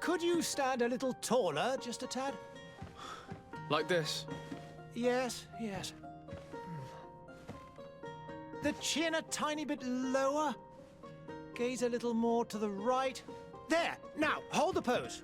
Could you stand a little taller, just a tad? Like this? Yes, yes. The chin a tiny bit lower. Gaze a little more to the right. There! Now, hold the pose.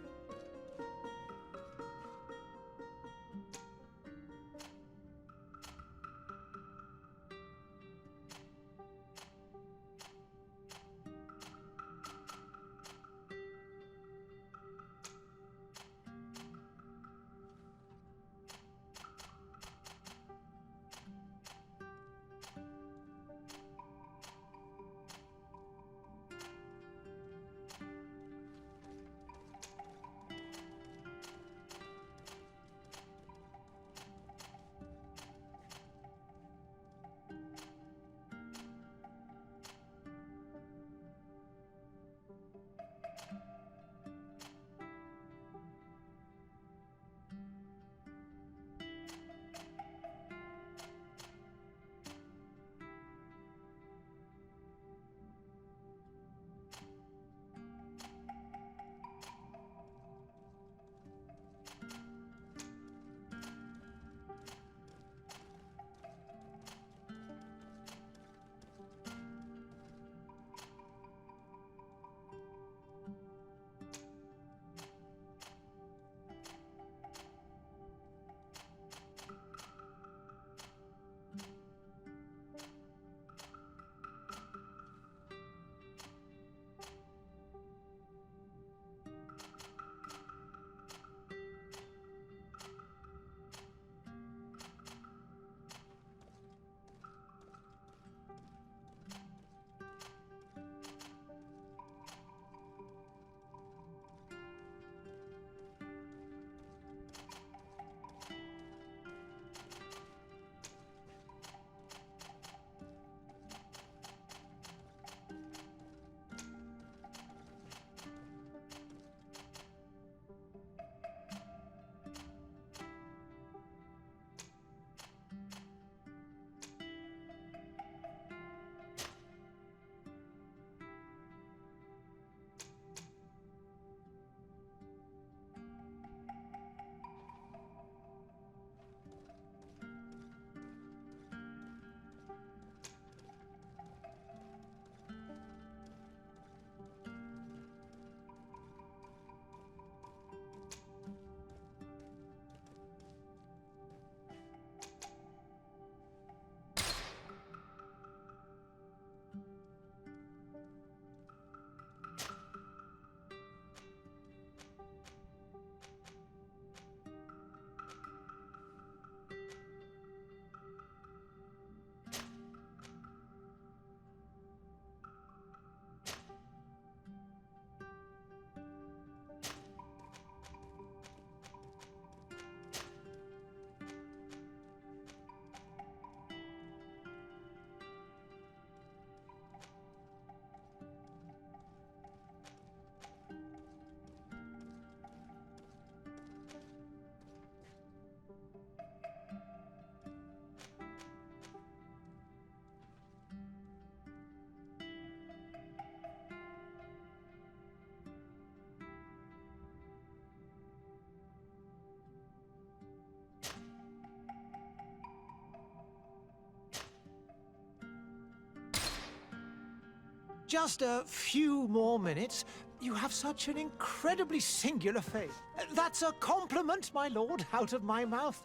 Just a few more minutes. You have such an incredibly singular face. That's a compliment, my lord, out of my mouth.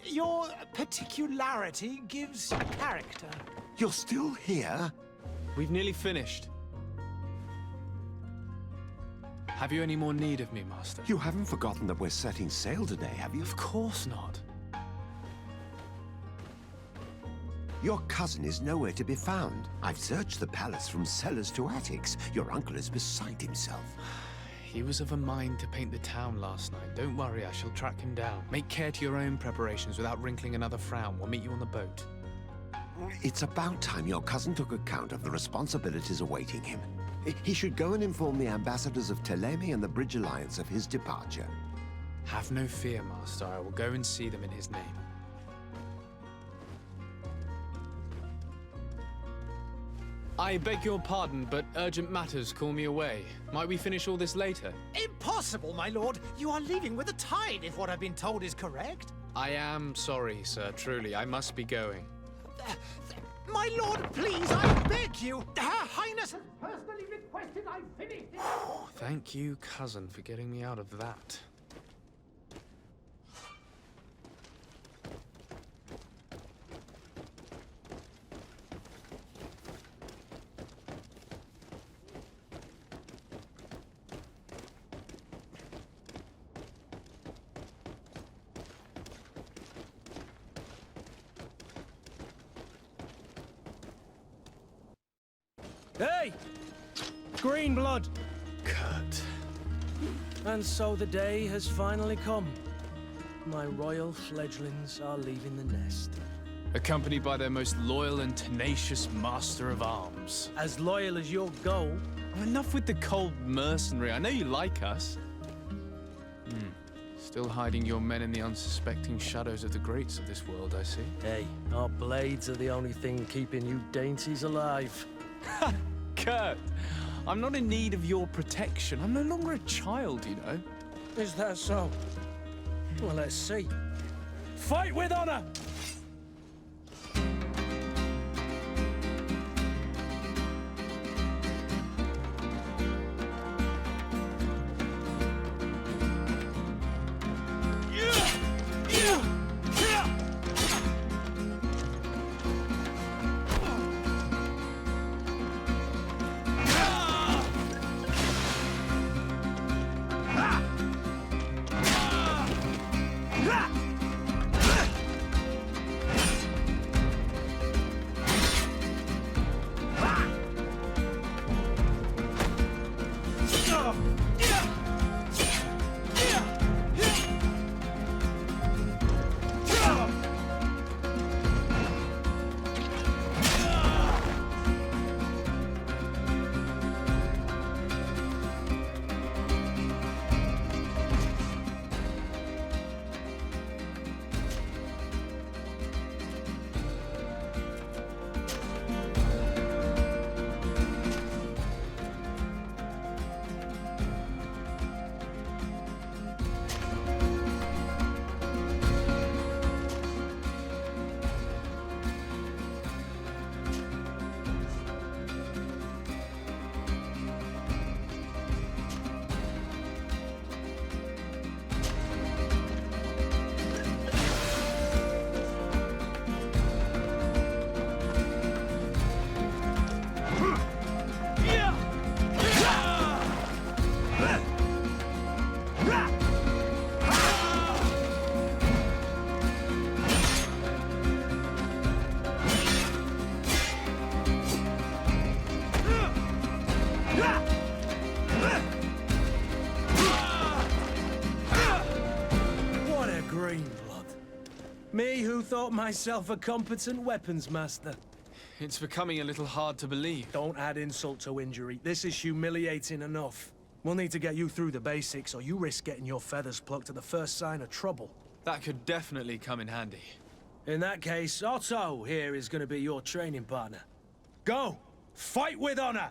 Your particularity gives character. You're still here? We've nearly finished. Have you any more need of me, Master? You haven't forgotten that we're setting sail today, have you? Of course not. Your cousin is nowhere to be found. I've searched the palace from cellars to attics. Your uncle is beside himself. He was of a mind to paint the town last night. Don't worry, I shall track him down. Make care to your own preparations without wrinkling another frown. We'll meet you on the boat. It's about time your cousin took account of the responsibilities awaiting him. He should go and inform the ambassadors of Telemi and the Bridge Alliance of his departure. Have no fear, Master. I will go and see them in his name. I beg your pardon, but urgent matters call me away. Might we finish all this later? Impossible, my lord. You are leaving with the tide, if what I've been told is correct. I am sorry, sir, truly. I must be going. My lord, please, I beg you. Her Highness has personally requested I finish this. Thank you, cousin, for getting me out of that. Hey! Green blood! Kurt. And so the day has finally come. My royal fledglings are leaving the nest. Accompanied by their most loyal and tenacious master of arms. As loyal as your goal. Enough with the cold mercenary. I know you like us. Still hiding your men in the unsuspecting shadows of the greats of this world, I see. Hey, our blades are the only thing keeping you dainties alive. Kurt, I'm not in need of your protection. I'm no longer a child, you know. Is that so? Well, let's see. Fight with honor! Me who thought myself a competent weapons master. It's becoming a little hard to believe. Don't add insult to injury. This is humiliating enough. We'll need to get you through the basics, or you risk getting your feathers plucked at the first sign of trouble. That could definitely come in handy. In that case, Otto here is going to be your training partner. Go! Fight with honor!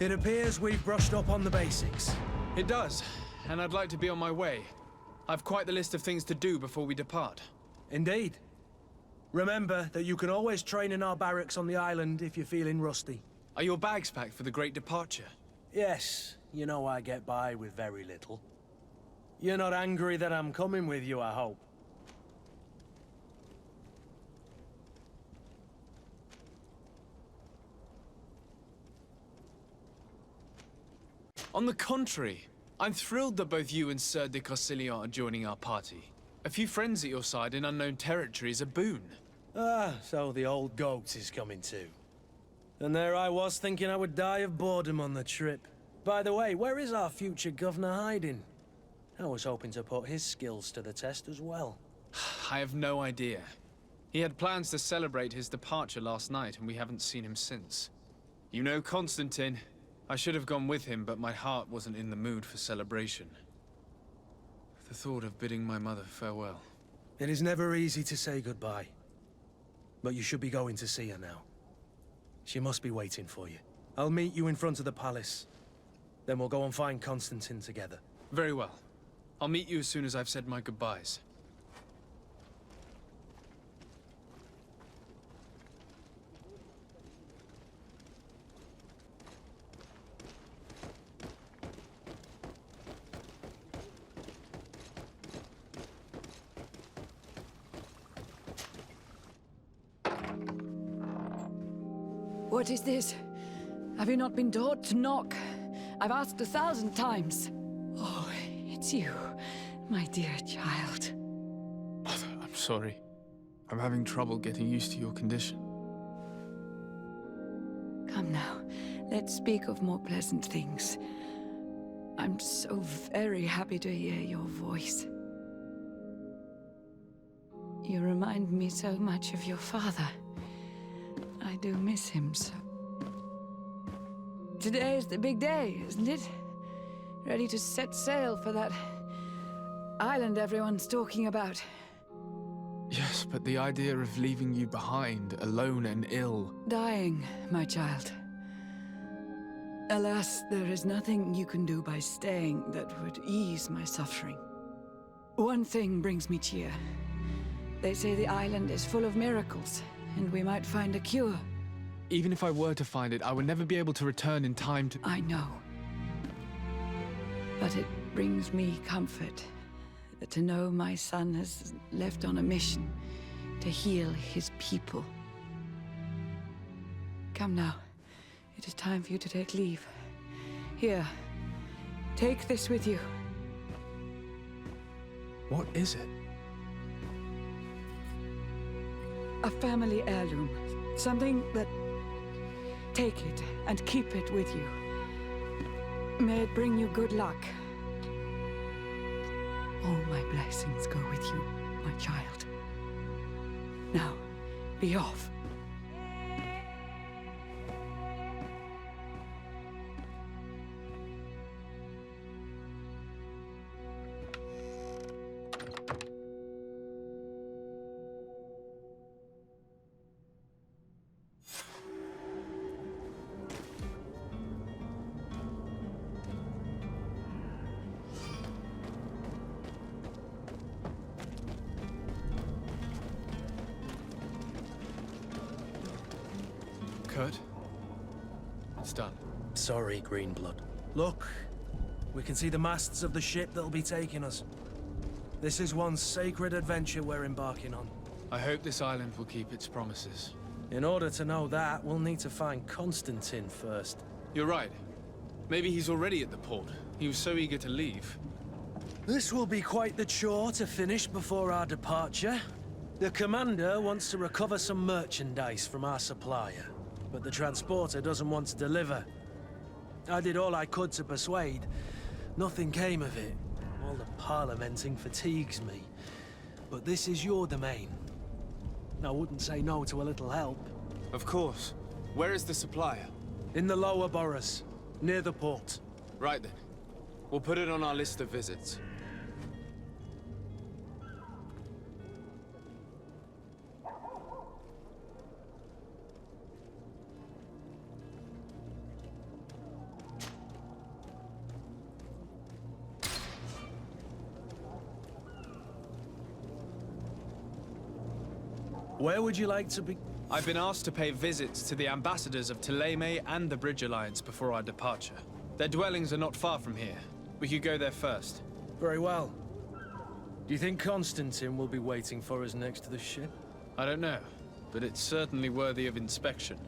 It appears we've brushed up on the basics. It does, and I'd like to be on my way. I've quite the list of things to do before we depart. Indeed. Remember that you can always train in our barracks on the island if you're feeling rusty. Are your bags packed for the great departure? Yes, you know I get by with very little. You're not angry that I'm coming with you, I hope. On the contrary, I'm thrilled that both you and Sir de Cossilion are joining our party. A few friends at your side in unknown territory is a boon. Ah, so the old goat is coming too. And there I was thinking I would die of boredom on the trip. By the way, where is our future governor hiding? I was hoping to put his skills to the test as well. I have no idea. He had plans to celebrate his departure last night, and we haven't seen him since. You know Constantin. I should have gone with him, but my heart wasn't in the mood for celebration. The thought of bidding my mother farewell. It is never easy to say goodbye. But you should be going to see her now. She must be waiting for you. I'll meet you in front of the palace. Then we'll go and find Constantin together. Very well. I'll meet you as soon as I've said my goodbyes. What is this? Have you not been taught to knock? I've asked 1,000 times. Oh, it's you, my dear child. Mother, I'm sorry. I'm having trouble getting used to your condition. Come now, let's speak of more pleasant things. I'm so very happy to hear your voice. You remind me so much of your father. I do miss him so. Today is the big day, isn't it? Ready to set sail for that island everyone's talking about. Yes, but the idea of leaving you behind, alone and ill... Dying, my child. Alas, there is nothing you can do by staying that would ease my suffering. One thing brings me cheer. They say the island is full of miracles, and we might find a cure. Even if I were to find it, I would never be able to return in time to... I know. But it brings me comfort to know my son has left on a mission to heal his people. Come now. It is time for you to take leave. Here, take this with you. What is it? A family heirloom. Something that... Take it and keep it with you. May it bring you good luck. All my blessings go with you, my child. Now, be off. Kurt? It's done. Sorry, Greenblood. Look, we can see the masts of the ship that'll be taking us. This is one sacred adventure we're embarking on. I hope this island will keep its promises. In order to know that, we'll need to find Constantin first. You're right. Maybe he's already at the port. He was so eager to leave. This will be quite the chore to finish before our departure. The commander wants to recover some merchandise from our supplier, but the transporter doesn't want to deliver. I did all I could to persuade. Nothing came of it. All the parliamenting fatigues me. But this is your domain. I wouldn't say no to a little help. Of course. Where is the supplier? In the lower boroughs, near the port. Right then. We'll put it on our list of visits. Where would you like to be? I've been asked to pay visits to the ambassadors of Thélème and the Bridge Alliance before our departure. Their dwellings are not far from here. We could go there first. Very well. Do you think Constantin will be waiting for us next to the ship? I don't know, but it's certainly worthy of inspection.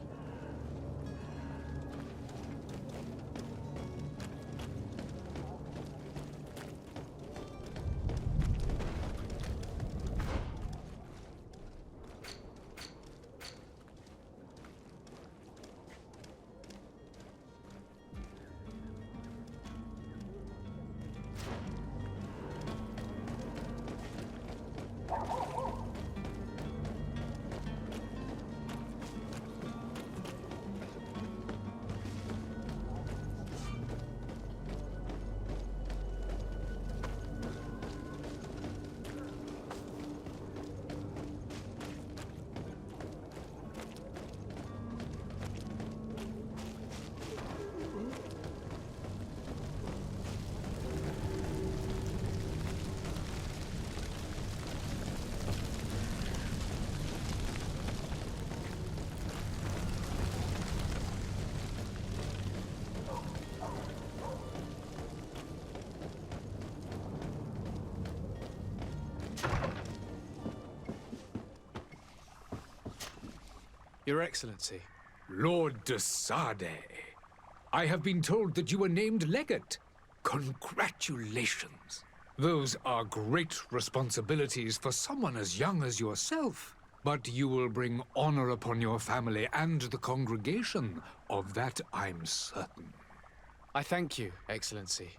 Your Excellency. Lord de Sade, I have been told that you were named legate. Congratulations. Those are great responsibilities for someone as young as yourself. But you will bring honor upon your family and the congregation. Of that I'm certain. I thank you, Excellency.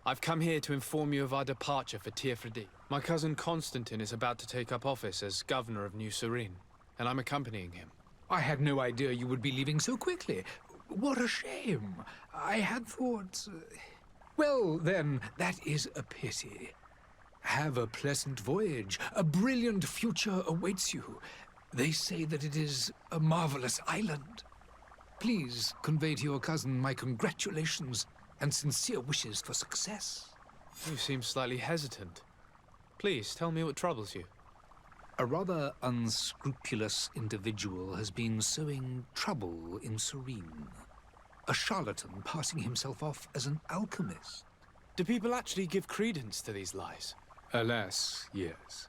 I've come here to inform you of our departure for Teer Fradee. My cousin Constantin is about to take up office as governor of New Serene, and I'm accompanying him. I had no idea you would be leaving so quickly. What a shame. I had thought... Well, then, that is a pity. Have a pleasant voyage. A brilliant future awaits you. They say that it is a marvelous island. Please convey to your cousin my congratulations and sincere wishes for success. You seem slightly hesitant. Please, tell me what troubles you. A rather unscrupulous individual has been sowing trouble in Serene. A charlatan passing himself off as an alchemist. Do people actually give credence to these lies? Alas, yes.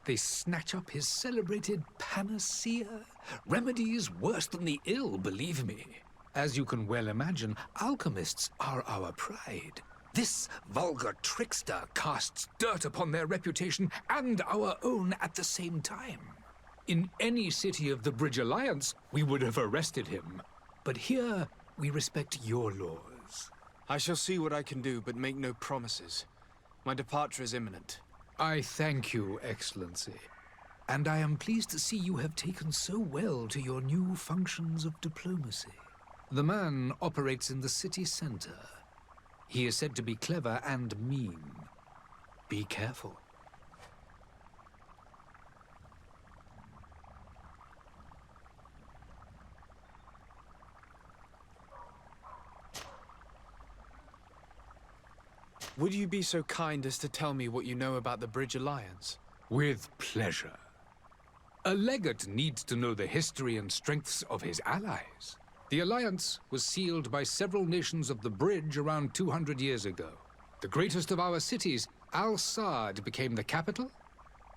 They snatch up his celebrated panacea. Remedies worse than the ill, believe me. As you can well imagine, alchemists are our pride. This vulgar trickster casts dirt upon their reputation and our own at the same time. In any city of the Bridge Alliance, we would have arrested him. But here, we respect your laws. I shall see what I can do, but make no promises. My departure is imminent. I thank you, Excellency. And I am pleased to see you have taken so well to your new functions of diplomacy. The man operates in the city center. He is said to be clever and mean. Be careful. Would you be so kind as to tell me what you know about the Bridge Alliance? With pleasure. A legate needs to know the history and strengths of his allies. The alliance was sealed by several nations of the Bridge around 200 years ago. The greatest of our cities, Al-Saad, became the capital,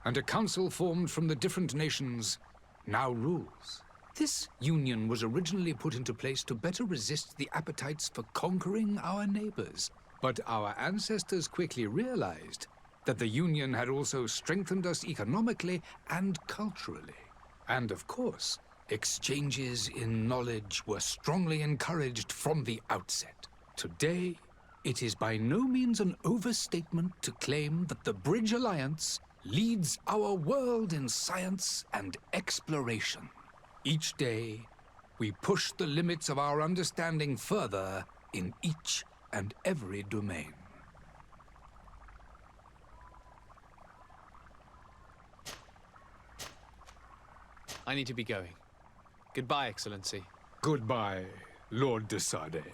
and a council formed from the different nations now rules. This union was originally put into place to better resist the appetites for conquering our neighbors. But our ancestors quickly realized that the union had also strengthened us economically and culturally. And of course, exchanges in knowledge were strongly encouraged from the outset. Today, it is by no means an overstatement to claim that the Bridge Alliance leads our world in science and exploration. Each day, we push the limits of our understanding further in each and every domain. I need to be going. Goodbye, Excellency. Goodbye, Lord de Sade.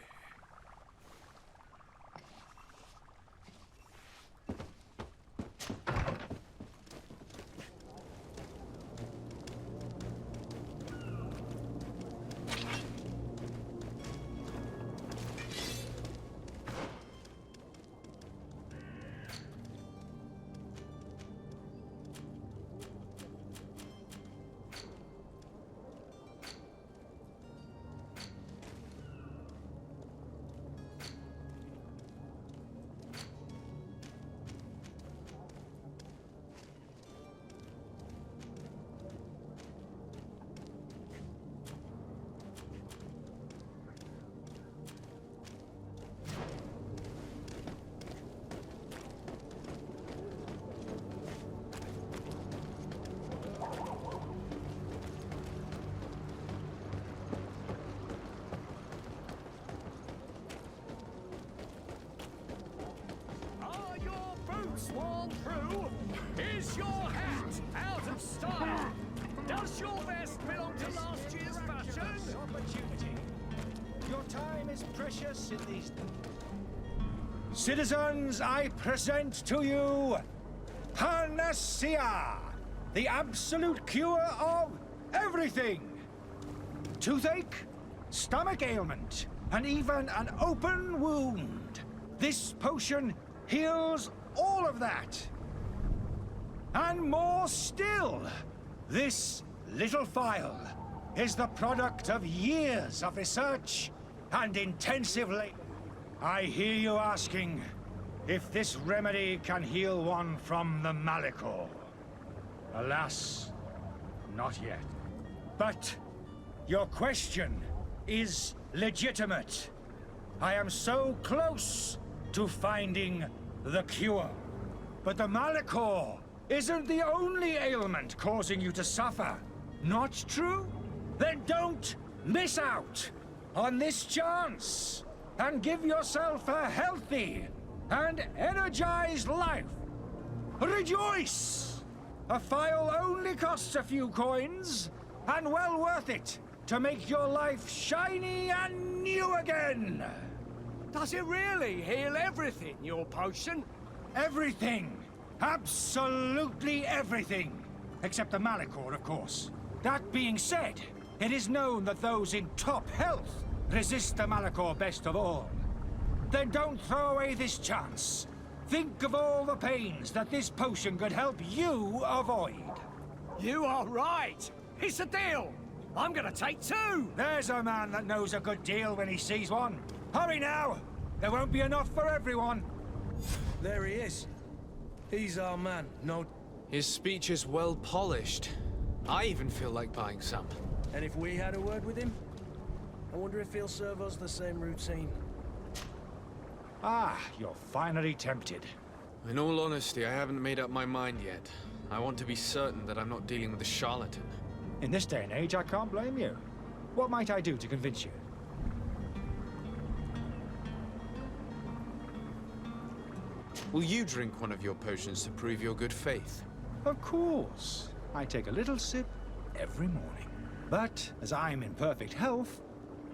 Sworn through? Is your hat out of style? Does your vest belong to last year's fashion? Opportunity. Your time is precious in these... Citizens, I present to you Panacea, the absolute cure of everything. Toothache, stomach ailment, and even an open wound. This potion heals all of that. And more still, this little phial is the product of years of research and intensive labor. I hear you asking if this remedy can heal one from the Malachor. Alas, not yet. But your question is legitimate. I am so close to finding the cure. But the Malachor isn't the only ailment causing you to suffer. Not true? Then don't miss out on this chance and give yourself a healthy and energized life. Rejoice! A phial only costs a few coins, and well worth it to make your life shiny and new again. Does it really heal everything, your potion? Everything. Absolutely everything. Except the Malachor, of course. That being said, it is known that those in top health resist the Malachor best of all. Then don't throw away this chance. Think of all the pains that this potion could help you avoid. You are right. It's a deal. I'm gonna take two. There's a man that knows a good deal when he sees one. Hurry now! There won't be enough for everyone. There he is. He's our man, no... His speech is well polished. I even feel like buying some. And if we had a word with him? I wonder if he'll serve us the same routine. Ah, you're finally tempted. In all honesty, I haven't made up my mind yet. I want to be certain that I'm not dealing with a charlatan. In this day and age, I can't blame you. What might I do to convince you? Will you drink one of your potions to prove your good faith? Of course. I take a little sip every morning. But as I'm in perfect health,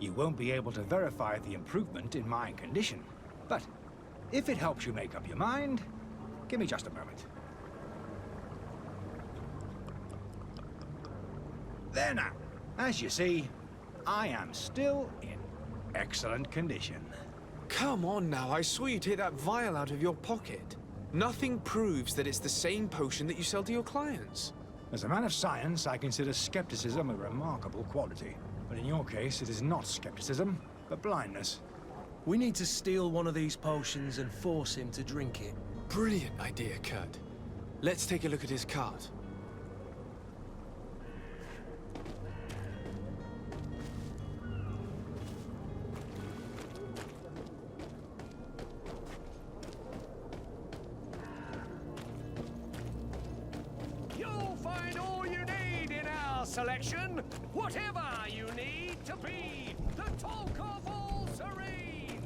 you won't be able to verify the improvement in my condition. But if it helps you make up your mind, give me just a moment. There now. As you see, I am still in excellent condition. Come on now, I saw you take that vial out of your pocket. Nothing proves that it's the same potion that you sell to your clients. As a man of science, I consider skepticism a remarkable quality. But in your case, it is not skepticism, but blindness. We need to steal one of these potions and force him to drink it. Brilliant idea, Kurt. Let's take a look at his cart. You'll find all you need in our selection. Whatever you need to be the talk of all serene.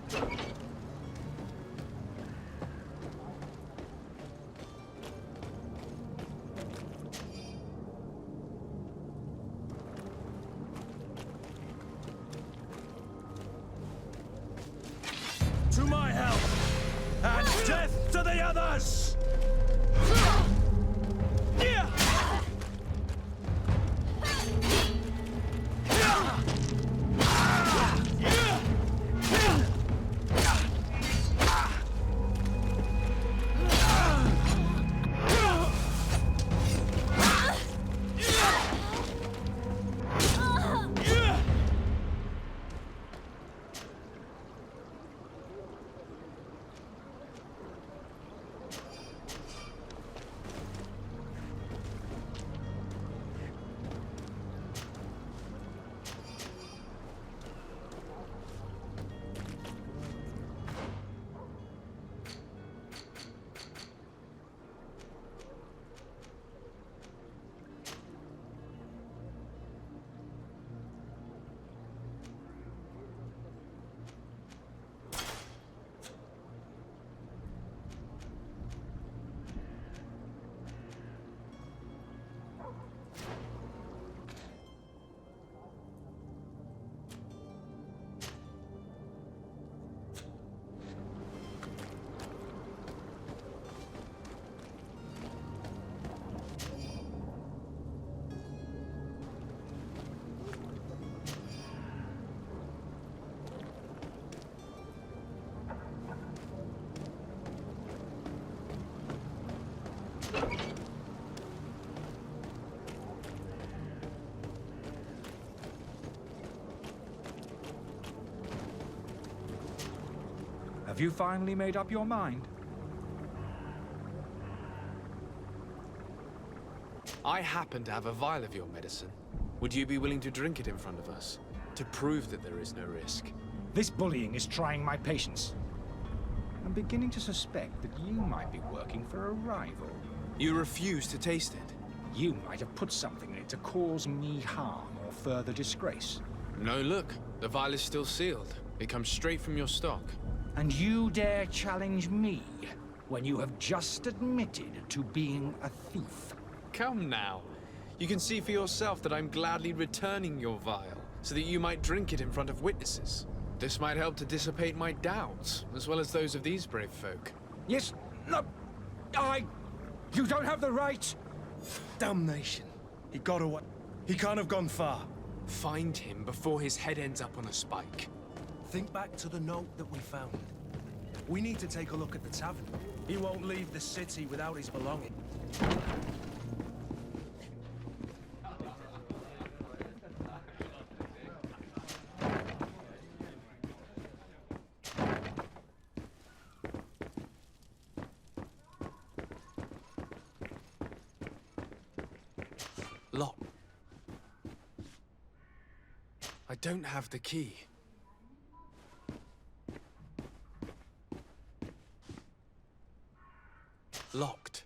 To my help! And death to the others! Have you finally made up your mind? I happen to have a vial of your medicine. Would you be willing to drink it in front of us? To prove that there is no risk? This bullying is trying my patience. I'm beginning to suspect that you might be working for a rival. You refuse to taste it? You might have put something in it to cause me harm or further disgrace. No, look. The vial is still sealed. It comes straight from your stock. And you dare challenge me when you have just admitted to being a thief? Come now. You can see for yourself that I'm gladly returning your vial, so that you might drink it in front of witnesses. This might help to dissipate my doubts, as well as those of these brave folk. Yes, no, You don't have the right! Damnation. He got away. He can't have gone far. Find him before his head ends up on a spike. Think back to the note that we found. We need to take a look at the tavern. He won't leave the city without his belongings. Lock. I don't have the key. Locked.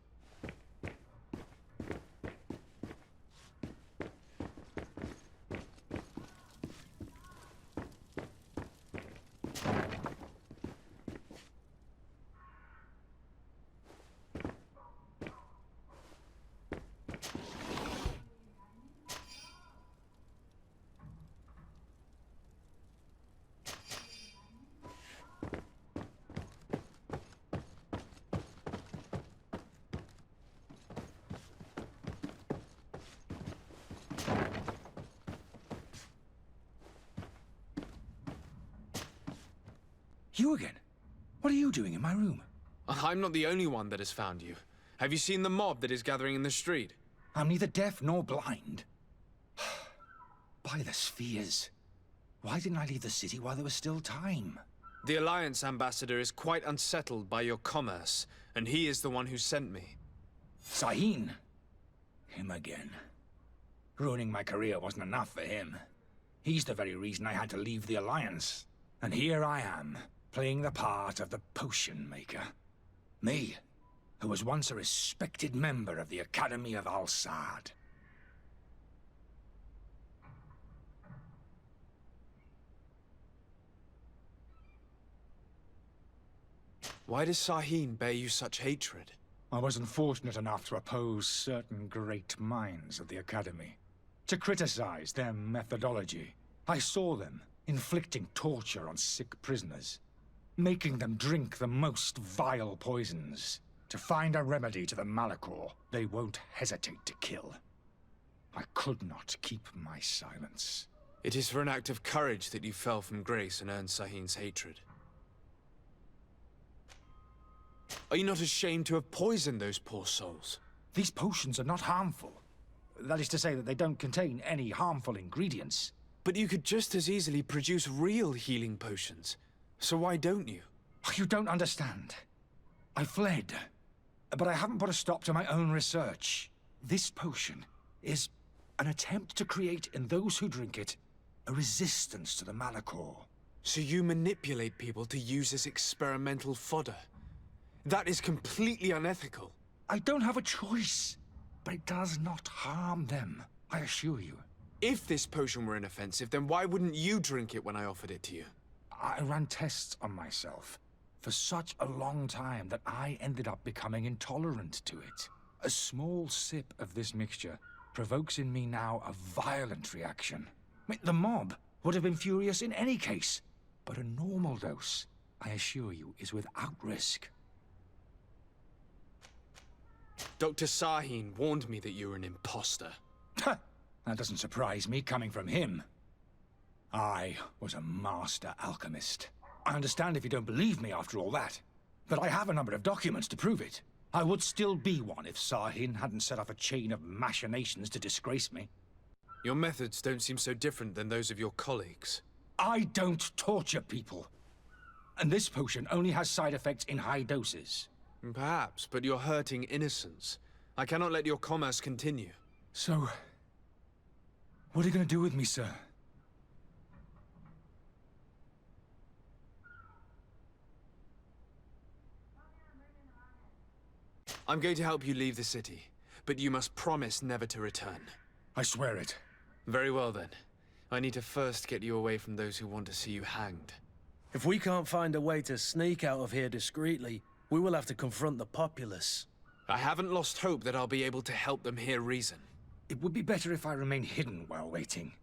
You again? What are you doing in my room? I'm not the only one that has found you. Have you seen the mob that is gathering in the street? I'm neither deaf nor blind. By the spheres. Why didn't I leave the city while there was still time? The Alliance ambassador is quite unsettled by your commerce, and he is the one who sent me. Sahin. Him again. Ruining my career wasn't enough for him. He's the very reason I had to leave the Alliance. And here I am, playing the part of the potion maker. Me, who was once a respected member of the Academy of Al-Saad. Why does Sahin bear you such hatred? I was unfortunate enough to oppose certain great minds of the Academy, to criticize their methodology. I saw them inflicting torture on sick prisoners, making them drink the most vile poisons. To find a remedy to the Malachor, they won't hesitate to kill. I could not keep my silence. It is for an act of courage that you fell from grace and earned Sahin's hatred. Are you not ashamed to have poisoned those poor souls? These potions are not harmful. That is to say that they don't contain any harmful ingredients. But you could just as easily produce real healing potions. So why don't you? You don't understand. I fled, but I haven't put a stop to my own research. This potion is an attempt to create in those who drink it a resistance to the Malachor. So you manipulate people to use as experimental fodder? That is completely unethical. I don't have a choice, but it does not harm them, I assure you. If this potion were inoffensive, then why wouldn't you drink it when I offered it to you? I ran tests on myself for such a long time that I ended up becoming intolerant to it. A small sip of this mixture provokes in me now a violent reaction. The mob would have been furious in any case, but a normal dose, I assure you, is without risk. Dr. Sahin warned me that you were an imposter. That doesn't surprise me coming from him. I was a master alchemist. I understand if you don't believe me after all that, but I have a number of documents to prove it. I would still be one if Sahin hadn't set off a chain of machinations to disgrace me. Your methods don't seem so different than those of your colleagues. I don't torture people. And this potion only has side effects in high doses. Perhaps, but you're hurting innocents. I cannot let your commerce continue. So, what are you going to do with me, sir? I'm going to help you leave the city, but you must promise never to return. I swear it. Very well then. I need to first get you away from those who want to see you hanged. If we can't find a way to sneak out of here discreetly, we will have to confront the populace. I haven't lost hope that I'll be able to help them hear reason. It would be better if I remain hidden while waiting.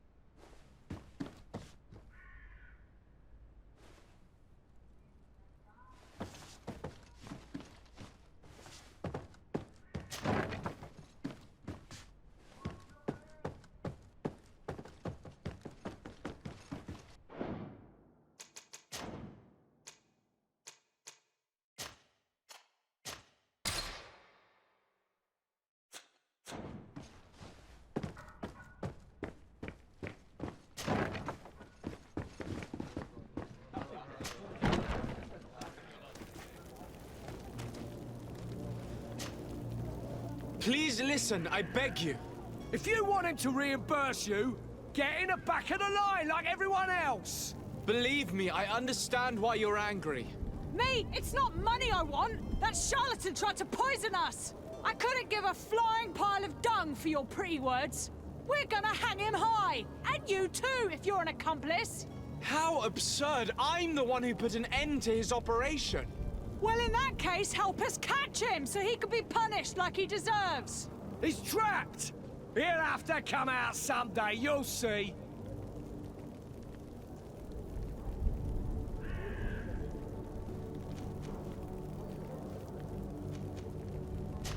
Please listen, I beg you. If you want him to reimburse you, get in the back of the line like everyone else. Believe me, I understand why you're angry. Me? It's not money I want! That charlatan tried to poison us! I couldn't give a flying pile of dung for your pretty words. We're gonna hang him high! And you too, if you're an accomplice! How absurd! I'm the one who put an end to his operation! Well, in that case, help us catch him so he can be punished like he deserves! He's trapped! He'll have to come out someday, you'll see.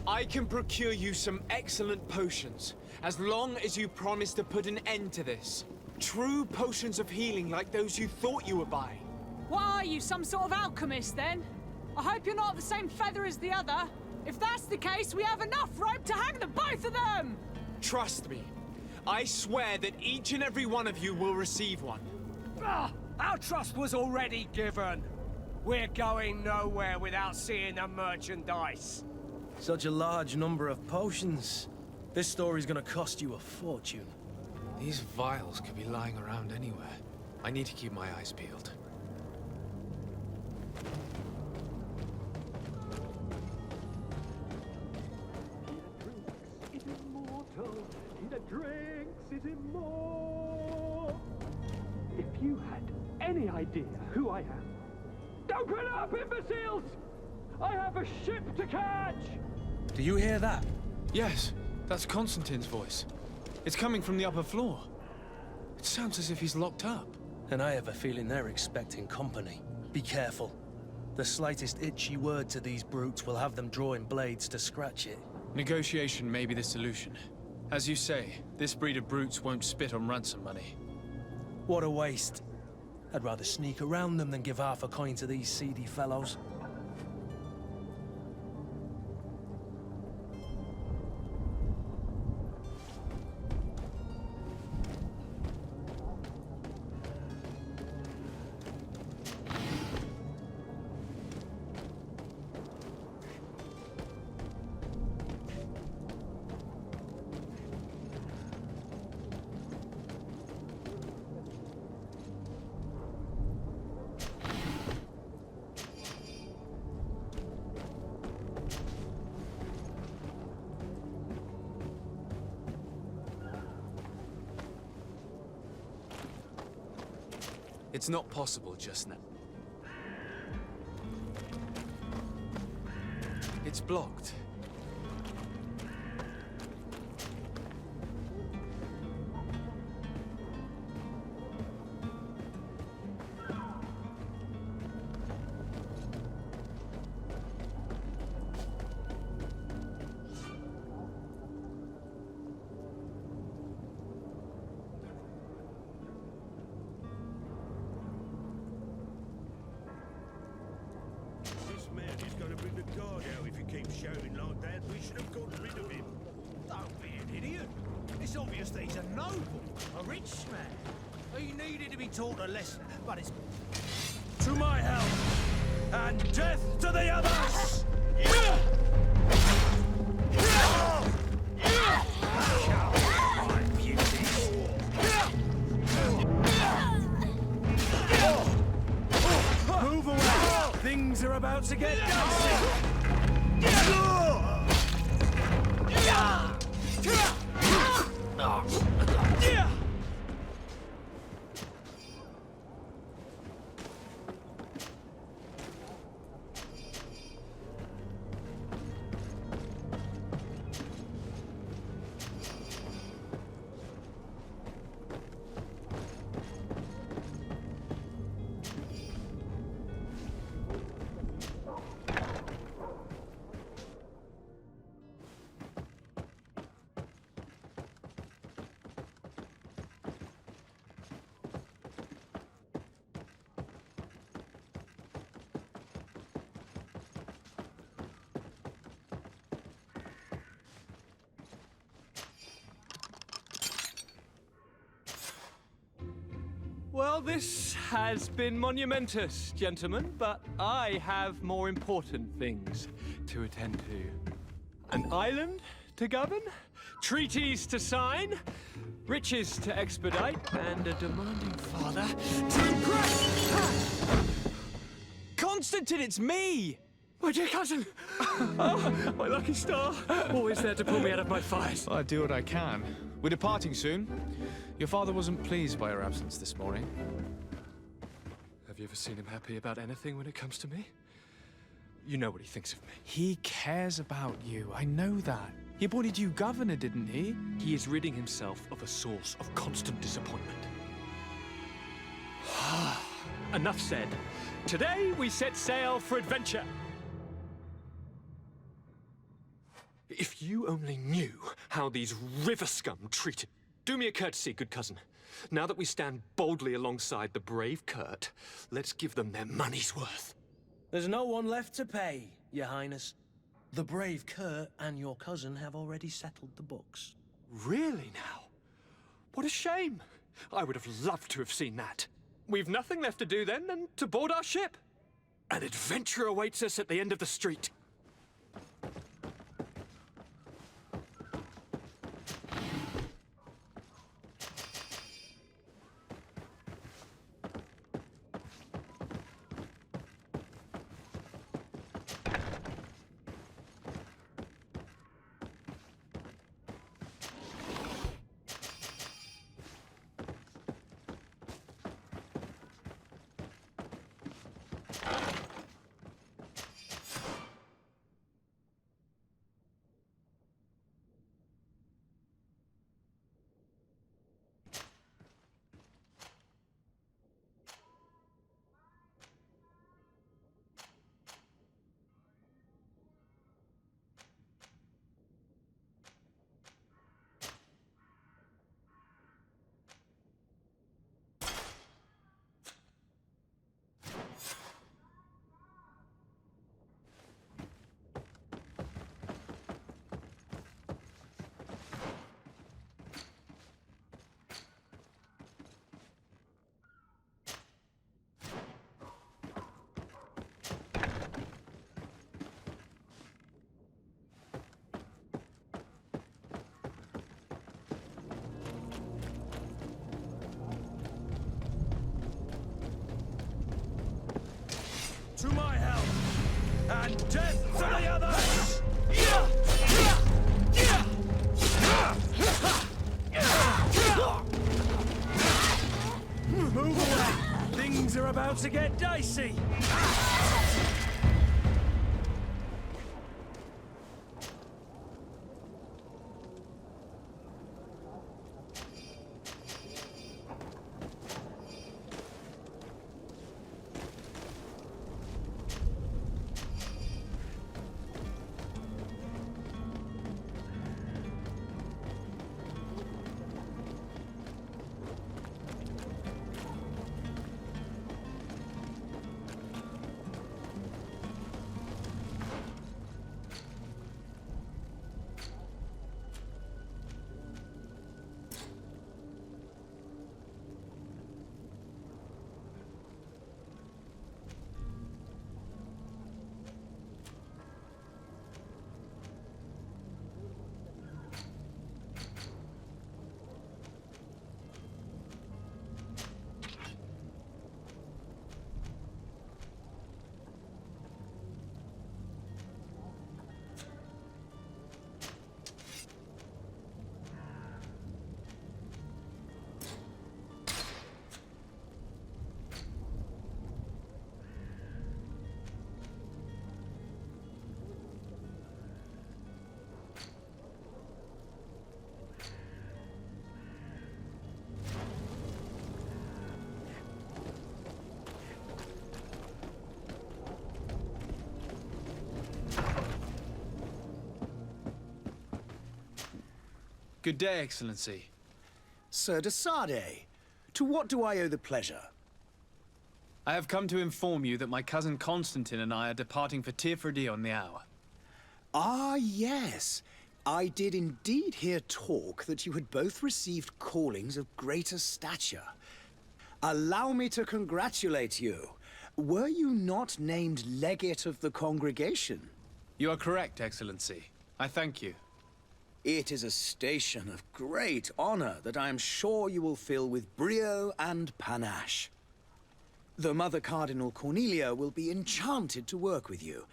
I can procure you some excellent potions, as long as you promise to put an end to this. True potions of healing like those you thought you were buying. What are you, some sort of alchemist, then? I hope you're not the same feather as the other. If that's the case, we have enough rope to hang the both of them! Trust me. I swear that each and every one of you will receive one. Our trust was already given. We're going nowhere without seeing the merchandise. Such a large number of potions. This story's gonna cost you a fortune. These vials could be lying around anywhere. I need to keep my eyes peeled. It is mortal. He that drinks is immortal. If you had any idea who I am, open up, imbeciles! I have a ship to catch! Do you hear that? Yes, that's Constantin's voice. It's coming from the upper floor. It sounds as if he's locked up. And I have a feeling they're expecting company. Be careful. The slightest itchy word to these brutes will have them drawing blades to scratch it. Negotiation may be the solution. As you say, this breed of brutes won't spit on ransom money. What a waste. I'd rather sneak around them than give half a coin to these seedy fellows. It's not possible just now. It's blocked. Shouting like that, we should have got rid of him. Don't be an idiot. It's obvious that he's a noble, a rich man. He needed to be taught a lesson, but it's... To my help! And death to the others! Move away! Things are about to get dicey! Well, this has been monumentous, gentlemen, but I have more important things to attend to. An island to govern, treaties to sign, riches to expedite, and a demanding father to impress. Constantin, it's me! My dear cousin! Oh, my lucky star. Always there to pull me out of my fight. I do what I can. We're departing soon. Your father wasn't pleased by your absence this morning. Have you ever seen him happy about anything when it comes to me? You know what he thinks of me. He cares about you, I know that. He appointed you governor, didn't he? He is ridding himself of a source of constant disappointment. Enough said. Today we set sail for adventure. If you only knew how these river scum treated... Do me a courtesy, good cousin. Now that we stand boldly alongside the brave Kurt, let's give them their money's worth. There's no one left to pay, Your Highness. The brave Kurt and your cousin have already settled the books. Really now? What a shame. I would have loved to have seen that. We've nothing left to do then than to board our ship. An adventure awaits us at the end of the street. to my help! And death to the others! Move away! Things are about to get dicey! Good day, Excellency. Sir de Sade, to what do I owe the pleasure? I have come to inform you that my cousin Constantin and I are departing for Teer Fradee on the hour. Ah, yes. I did indeed hear talk that you had both received callings of greater stature. Allow me to congratulate you. Were you not named legate of the congregation? You are correct, Excellency. I thank you. It is a station of great honor that I am sure you will fill with brio and panache. The Mother Cardinal Cornelia will be enchanted to work with you,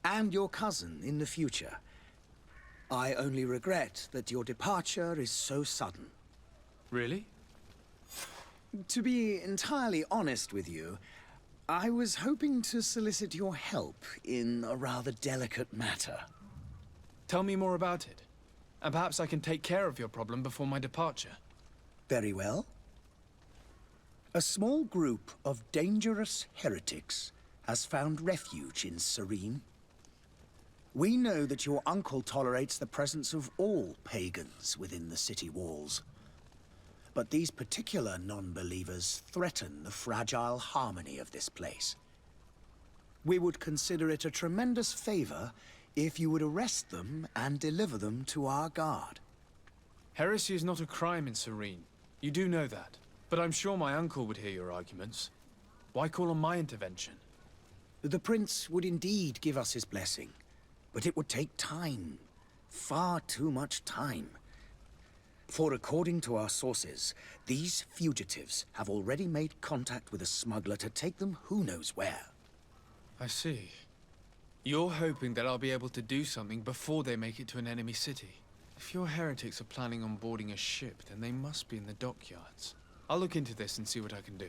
and your cousin in the future. I only regret that your departure is so sudden. Really? To be entirely honest with you, I was hoping to solicit your help in a rather delicate matter. Tell me more about it. And perhaps I can take care of your problem before my departure. Very well. A small group of dangerous heretics has found refuge in Serene. We know that your uncle tolerates the presence of all pagans within the city walls. But these particular non-believers threaten the fragile harmony of this place. We would consider it a tremendous favor if you would arrest them and deliver them to our guard. Heresy is not a crime in Serene. You do know that. But I'm sure my uncle would hear your arguments. Why call on my intervention? The prince would indeed give us his blessing, but it would take time. Far too much time. For according to our sources, these fugitives have already made contact with a smuggler to take them who knows where. I see. You're hoping that I'll be able to do something before they make it to an enemy city. If your heretics are planning on boarding a ship, then they must be in the dockyards. I'll look into this and see what I can do.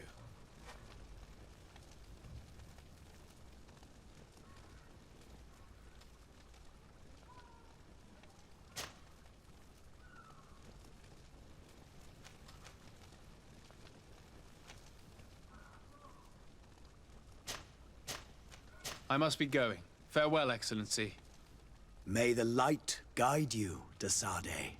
I must be going. Farewell, Excellency. May the light guide you, de Sade.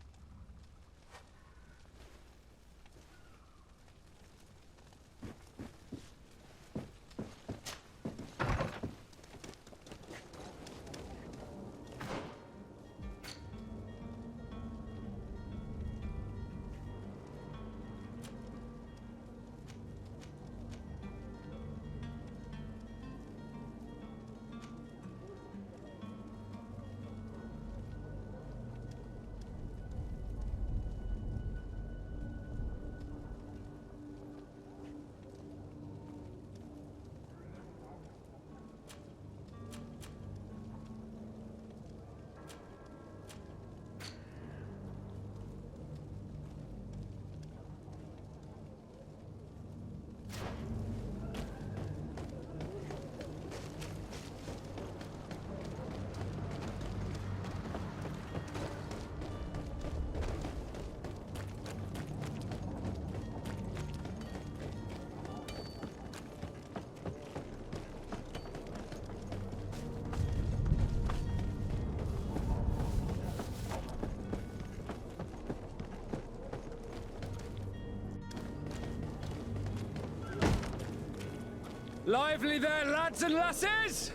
Lively there, lads and lasses!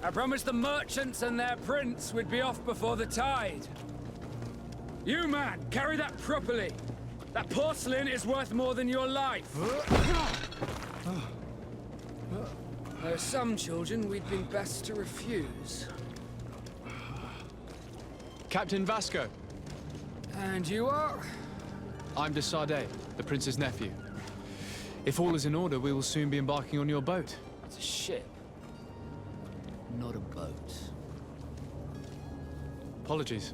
I promised the merchants and their prince we'd be off before the tide. You, man, carry that properly. That porcelain is worth more than your life. There are some children we'd been best to refuse. Captain Vasco. And you are? I'm de Sade, the prince's nephew. If all is in order, we will soon be embarking on your boat. It's a ship, not a boat. Apologies.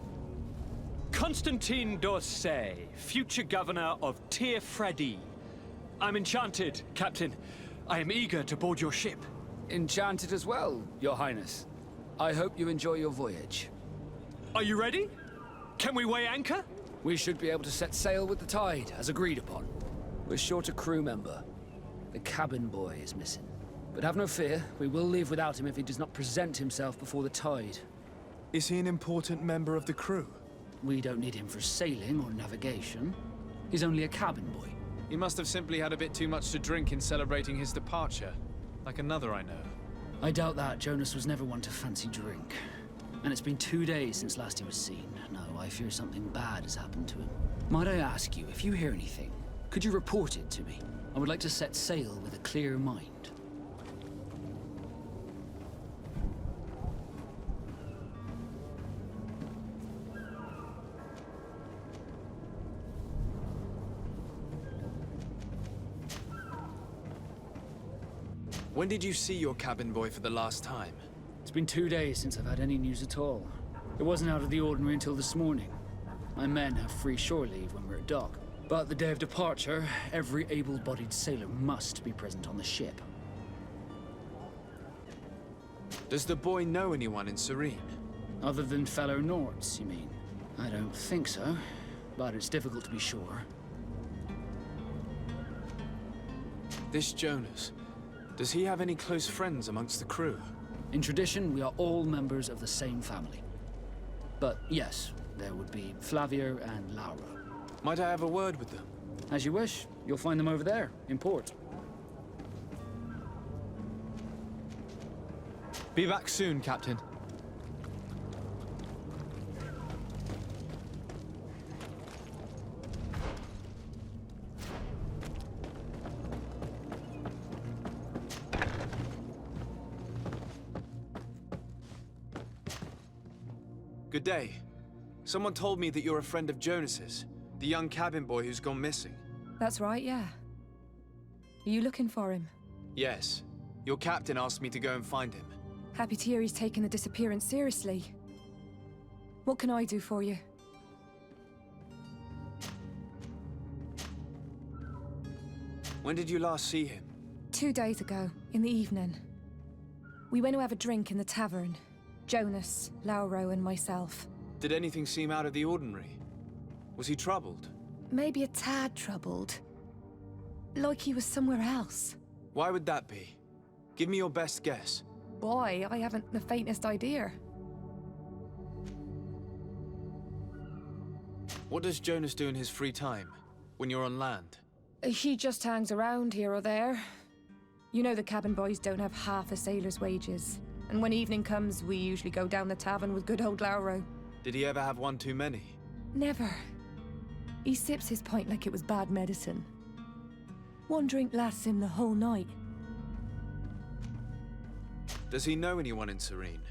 Constantin d'Orsay, future governor of Teer Fradee. I'm enchanted, Captain. I am eager to board your ship. Enchanted as well, Your Highness. I hope you enjoy your voyage. Are you ready? Can we weigh anchor? We should be able to set sail with the tide, as agreed upon. We're short a crew member. The cabin boy is missing. But have no fear, we will leave without him if he does not present himself before the tide. Is he an important member of the crew? We don't need him for sailing or navigation. He's only a cabin boy. He must have simply had a bit too much to drink in celebrating his departure. Like another I know. I doubt that. Jonas was never one to fancy drink. And it's been 2 days since last he was seen. No, I fear something bad has happened to him. Might I ask you, if you hear anything, could you report it to me? I would like to set sail with a clear mind. When did you see your cabin boy for the last time? It's been 2 days since I've had any news at all. It wasn't out of the ordinary until this morning. My men have free shore leave when we're at dock. But the day of departure, every able-bodied sailor must be present on the ship. Does the boy know anyone in Serene? Other than fellow Nords, you mean? I don't think so, but it's difficult to be sure. This Jonas, does he have any close friends amongst the crew? In tradition, we are all members of the same family. But yes, there would be Flavia and Laura. Might I have a word with them? As you wish. You'll find them over there, in port. Be back soon, Captain. Good day. Someone told me that you're a friend of Jonas's, the young cabin boy who's gone missing. That's right, yeah. Are you looking for him? Yes. Your captain asked me to go and find him. Happy to hear he's taken the disappearance seriously. What can I do for you? When did you last see him? 2 days ago, in the evening. We went to have a drink in the tavern. Jonas, Lauro, and myself. Did anything seem out of the ordinary? Was he troubled? Maybe a tad troubled. Like he was somewhere else. Why would that be? Give me your best guess. Boy, I haven't the faintest idea. What does Jonas do in his free time, when you're on land? He just hangs around here or there. You know the cabin boys don't have half a sailor's wages. And when evening comes, we usually go down the tavern with good old Lauro. Did he ever have one too many? Never. He sips his pint like it was bad medicine. One drink lasts him the whole night. Does he know anyone in Serene?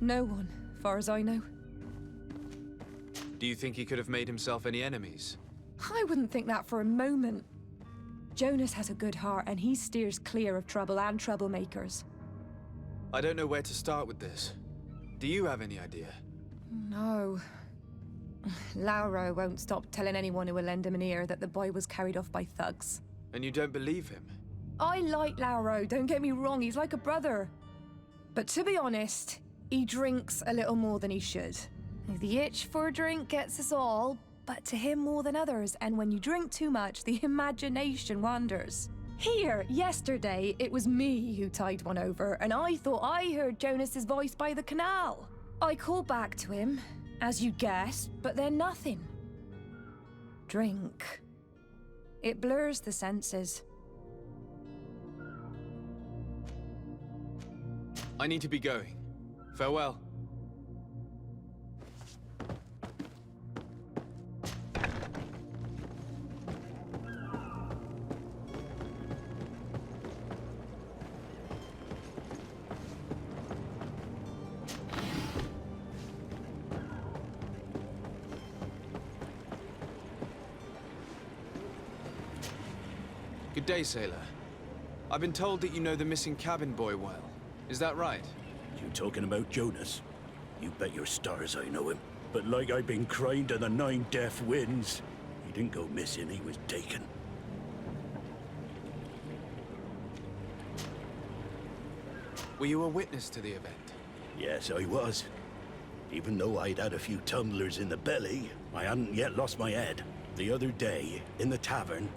No one, far as I know. Do you think he could have made himself any enemies? I wouldn't think that for a moment. Jonas has a good heart and he steers clear of trouble and troublemakers. I don't know where to start with this. Do you have any idea? No. Lauro won't stop telling anyone who will lend him an ear that the boy was carried off by thugs. And you don't believe him? I like Lauro, don't get me wrong, he's like a brother. But to be honest, he drinks a little more than he should. The itch for a drink gets us all, but to him more than others, and when you drink too much, the imagination wanders. Here, yesterday, it was me who tied one over, and I thought I heard Jonas's voice by the canal. I called back to him, as you guessed, but then nothing. Drink. It blurs the senses. I need to be going. Farewell. Good day, sailor. I've been told that you know the missing cabin boy well. Is that right? You talking about Jonas? You bet your stars I know him. But like I've been crying to the 9 deaf winds, he didn't go missing, he was taken. Were you a witness to the event? Yes, I was. Even though I'd had a few tumblers in the belly, I hadn't yet lost my head. The other day, in the tavern,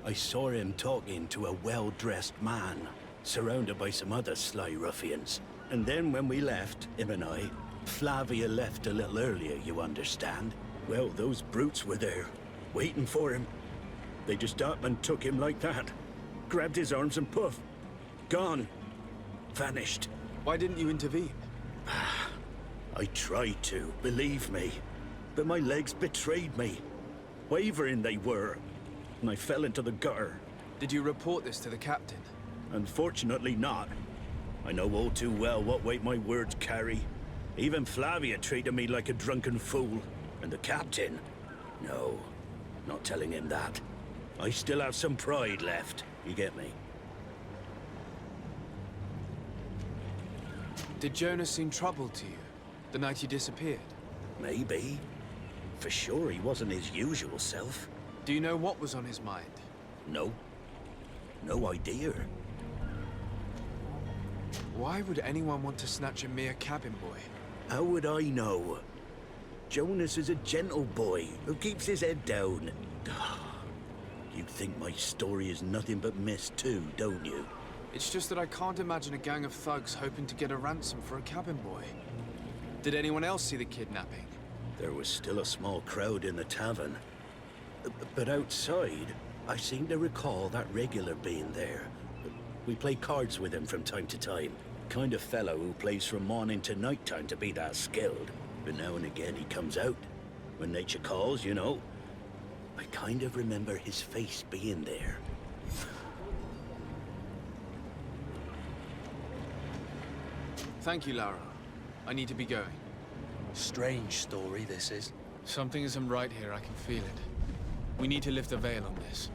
I saw him talking to a well-dressed man, surrounded by some other sly ruffians. And then when we left, him and I, Flavia left a little earlier, you understand. Well, those brutes were there, waiting for him. They just up and took him like that. Grabbed his arms and poof. Gone. Vanished. Why didn't you intervene? I tried to, believe me. But my legs betrayed me. Wavering they were. And I fell into the gutter. Did you report this to the captain? Unfortunately not. I know all too well what weight my words carry. Even Flavia treated me like a drunken fool. And the captain? No, not telling him that. I still have some pride left. You get me? Did Jonas seem troubled to you the night he disappeared? Maybe. For sure he wasn't his usual self. Do you know what was on his mind? No. No idea. Why would anyone want to snatch a mere cabin boy? How would I know? Jonas is a gentle boy who keeps his head down. You think my story is nothing but mist too, don't you? It's just that I can't imagine a gang of thugs hoping to get a ransom for a cabin boy. Did anyone else see the kidnapping? There was still a small crowd in the tavern. But outside, I seem to recall that regular being there. We play cards with him from time to time. Kind of fellow who plays from morning to night time to be that skilled. But now and again he comes out. When nature calls, you know. I kind of remember his face being there. Thank you, Lara. I need to be going. Strange story, this is. Something isn't right here, I can feel it. We need to lift the veil on this.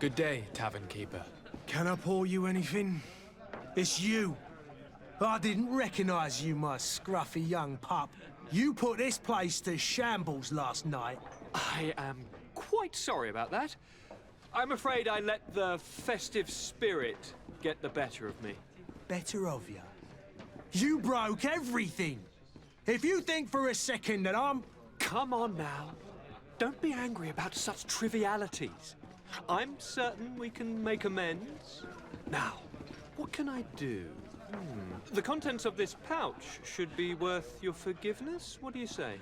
Good day, tavern keeper. Can I pour you anything? It's you. I didn't recognize you, my scruffy young pup. You put this place to shambles last night. I am quite sorry about that. I'm afraid I let the festive spirit get the better of me. Better of you? You broke everything. If you think for a second that I'm... Come on now. Don't be angry about such trivialities. I'm certain we can make amends. Now, what can I do? The contents of this pouch should be worth your forgiveness. What do you say?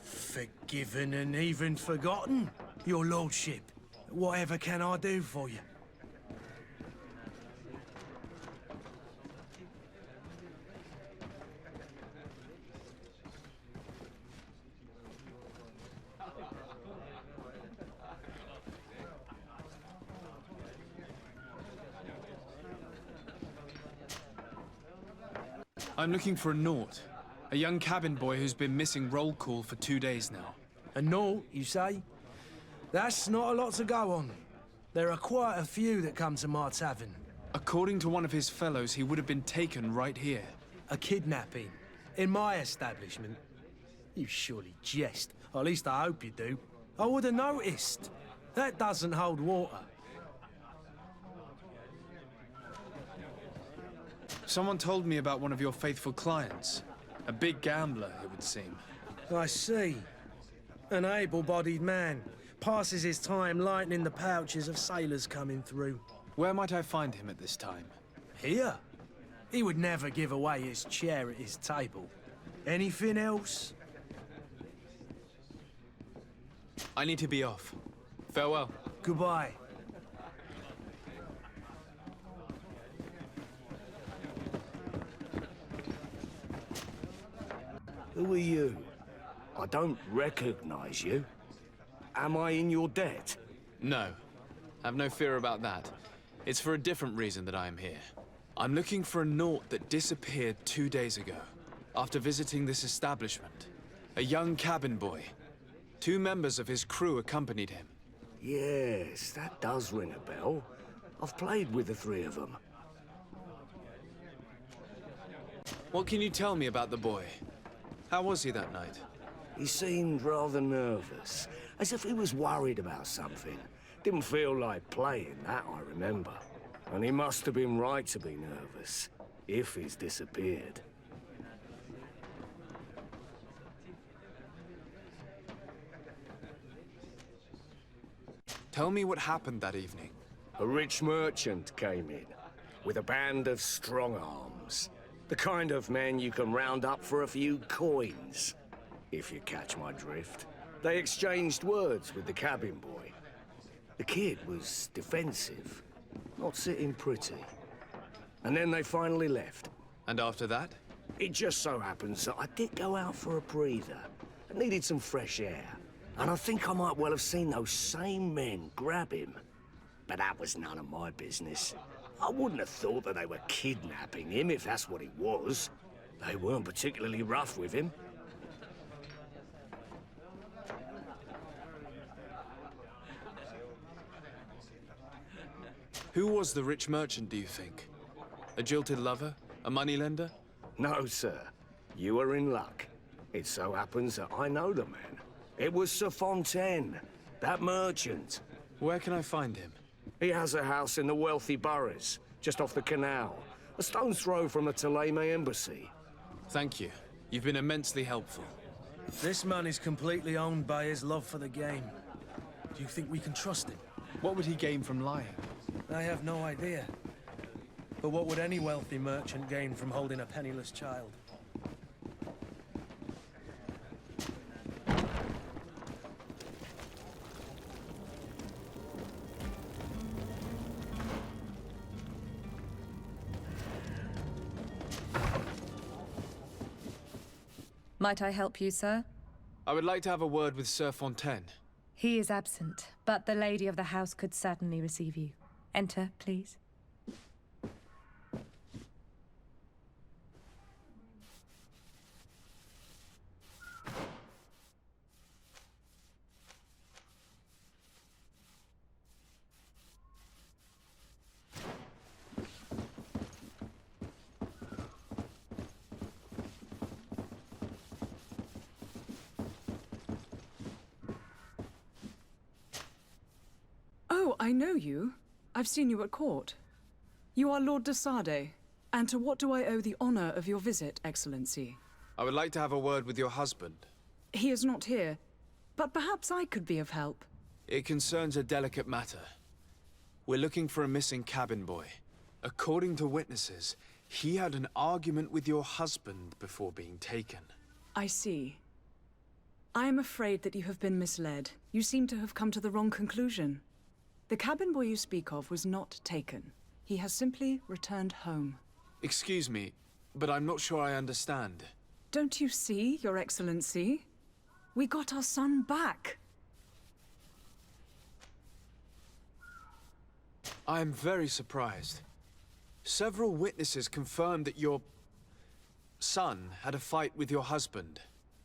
Forgiven and even forgotten, your lordship. Whatever can I do for you? I'm looking for a Naut. A young cabin boy who's been missing roll call for 2 days now. A Naut, you say? That's not a lot to go on. There are quite a few that come to my tavern. According to one of his fellows, he would have been taken right here. A kidnapping? In my establishment? You surely jest. Or at least I hope you do. I would have noticed. That doesn't hold water. Someone told me about one of your faithful clients. A big gambler, it would seem. I see. An able-bodied man. Passes his time lightening the pouches of sailors coming through. Where might I find him at this time? Here? He would never give away his chair at his table. Anything else? I need to be off. Farewell. Goodbye. Who are you? I don't recognize you. Am I in your debt? No. Have no fear about that. It's for a different reason that I am here. I'm looking for a Naut that disappeared 2 days ago, after visiting this establishment. A young cabin boy. 2 members of his crew accompanied him. Yes, that does ring a bell. I've played with the 3 of them. What can you tell me about the boy? How was he that night? He seemed rather nervous, as if he was worried about something. Didn't feel like playing, that I remember. And he must have been right to be nervous, if he's disappeared. Tell me what happened that evening. A rich merchant came in, with a band of strong arms. The kind of men you can round up for a few coins, if you catch my drift. They exchanged words with the cabin boy. The kid was defensive, not sitting pretty. And then they finally left. And after that? It just so happens that I did go out for a breather. I needed some fresh air. And I think I might well have seen those same men grab him. But that was none of my business. I wouldn't have thought that they were kidnapping him, if that's what it was. They weren't particularly rough with him. Who was the rich merchant, do you think? A jilted lover? A moneylender? No, sir. You are in luck. It so happens that I know the man. It was Sir Fontaine, that merchant. Where can I find him? He has a house in the wealthy boroughs, just off the canal. A stone's throw from the Teer embassy. Thank you. You've been immensely helpful. This man is completely owned by his love for the game. Do you think we can trust him? What would he gain from lying? I have no idea. But what would any wealthy merchant gain from holding a penniless child? Might I help you, sir? I would like to have a word with Sir Fontaine. He is absent, but the lady of the house could certainly receive you. Enter, please. Oh, I know you. I've seen you at court. You are Lord de Sade. And to what do I owe the honor of your visit, Excellency? I would like to have a word with your husband. He is not here, but perhaps I could be of help. It concerns a delicate matter. We're looking for a missing cabin boy. According to witnesses, he had an argument with your husband before being taken. I see. I am afraid that you have been misled. You seem to have come to the wrong conclusion. The cabin boy you speak of was not taken. He has simply returned home. Excuse me, but I'm not sure I understand. Don't you see, Your Excellency? We got our son back. I am very surprised. Several witnesses confirmed that your son had a fight with your husband,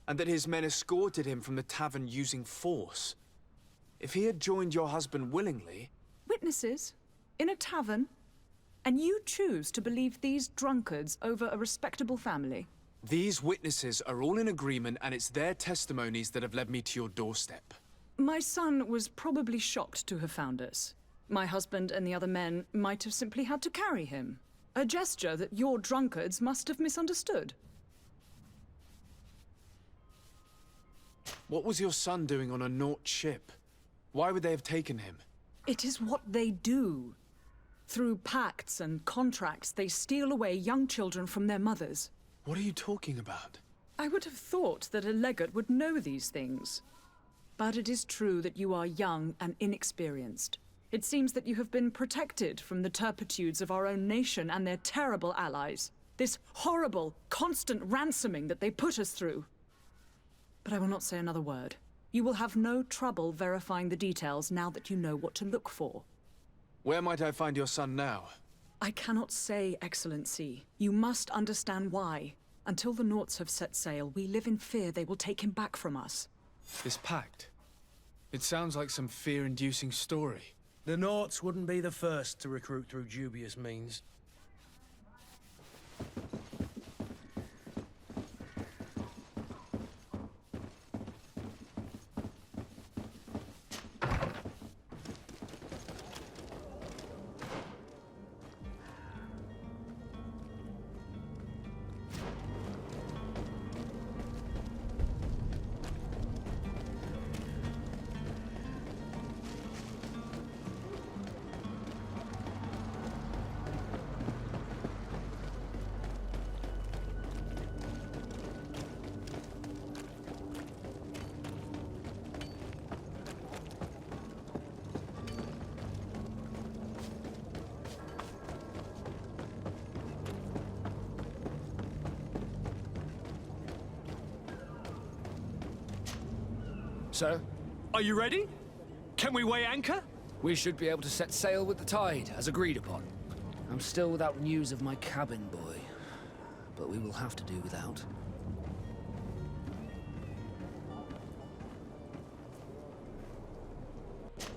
and that his men escorted him from the tavern using force. If he had joined your husband willingly... Witnesses? In a tavern? And you choose to believe these drunkards over a respectable family? These witnesses are all in agreement, and it's their testimonies that have led me to your doorstep. My son was probably shocked to have found us. My husband and the other men might have simply had to carry him. A gesture that your drunkards must have misunderstood. What was your son doing on a Naut ship? Why would they have taken him? It is what they do. Through pacts and contracts, they steal away young children from their mothers. What are you talking about? I would have thought that a legate would know these things. But it is true that you are young and inexperienced. It seems that you have been protected from the turpitudes of our own nation and their terrible allies. This horrible, constant ransoming that they put us through. But I will not say another word. You will have no trouble verifying the details now that you know what to look for. Where might I find your son now? I cannot say, Excellency. You must understand why. Until the Nauts have set sail, we live in fear they will take him back from us. This pact? It sounds like some fear-inducing story. The Nauts wouldn't be the first to recruit through dubious means. Sir? Are you ready? Can we weigh anchor? We should be able to set sail with the tide, as agreed upon. I'm still without news of my cabin boy, but we will have to do without.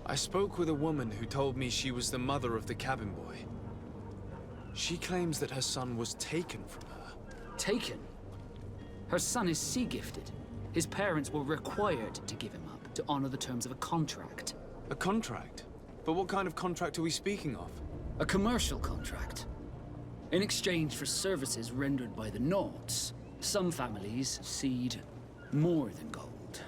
I spoke with a woman who told me she was the mother of the cabin boy. She claims that her son was taken from her. Taken? Her son is sea-gifted. His parents were required to give him up to honor the terms of a contract. A contract? But what kind of contract are we speaking of? A commercial contract. In exchange for services rendered by the Nauts, some families cede more than gold.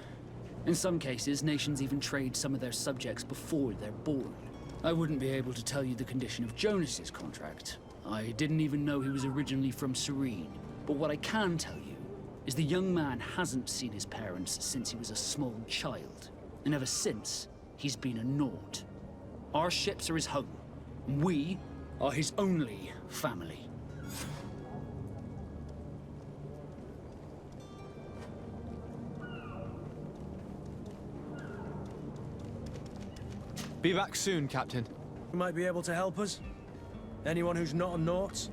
In some cases, nations even trade some of their subjects before they're born. I wouldn't be able to tell you the condition of Jonas's contract. I didn't even know he was originally from Serene. But what I can tell you is the young man hasn't seen his parents since he was a small child. And ever since, he's been a Naut. Our ships are his home. We are his only family. Be back soon, Captain. You might be able to help us? Anyone who's not a Naut?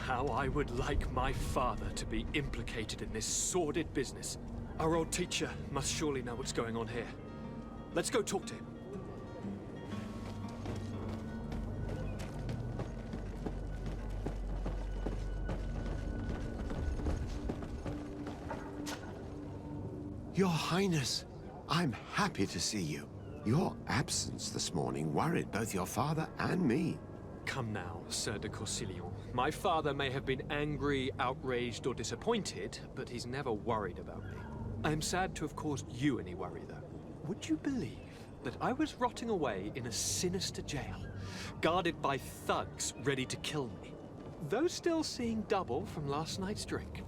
How I would like my father to be implicated in this sordid business. Our old teacher must surely know what's going on here. Let's go talk to him. Your Highness, I'm happy to see you. Your absence this morning worried both your father and me. Come now, Sir de Corsilion. My father may have been angry, outraged, or disappointed, but he's never worried about me. I am sad to have caused you any worry, though. Would you believe that I was rotting away in a sinister jail, guarded by thugs ready to kill me? Though still seeing double from last night's drink,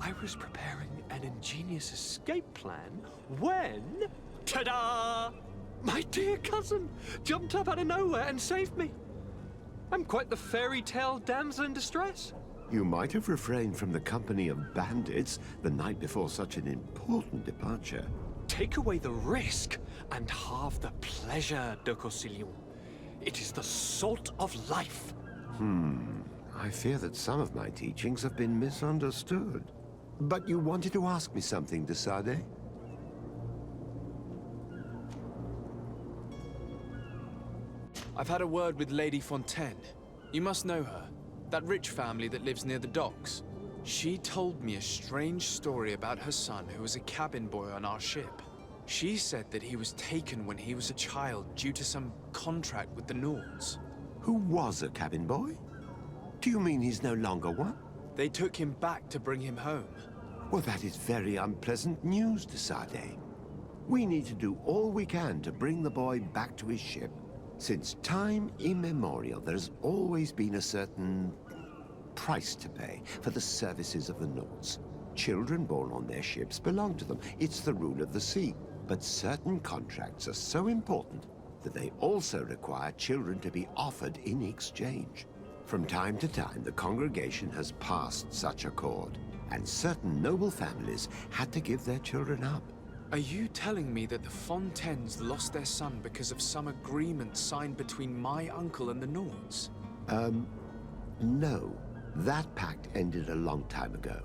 I was preparing an ingenious escape plan when... ta-da! My dear cousin jumped up out of nowhere and saved me. I'm quite the fairy tale damsel in distress. You might have refrained from the company of bandits the night before such an important departure. Take away the risk and halve the pleasure, de Corsilion. It is the salt of life. I fear that some of my teachings have been misunderstood. But you wanted to ask me something, de Sade? I've had a word with Lady Fontaine. You must know her. That rich family that lives near the docks. She told me a strange story about her son who was a cabin boy on our ship. She said that he was taken when he was a child due to some contract with the Nords. Who was a cabin boy? Do you mean he's no longer one? They took him back to bring him home. Well, that is very unpleasant news, de Sade. We need to do all we can to bring the boy back to his ship. Since time immemorial, there's always been a certain price to pay for the services of the Nords. Children born on their ships belong to them. It's the rule of the sea. But certain contracts are so important that they also require children to be offered in exchange. From time to time, the congregation has passed such accord, and certain noble families had to give their children up. Are you telling me that the Fontaines lost their son because of some agreement signed between my uncle and the Nords? No. That pact ended a long time ago.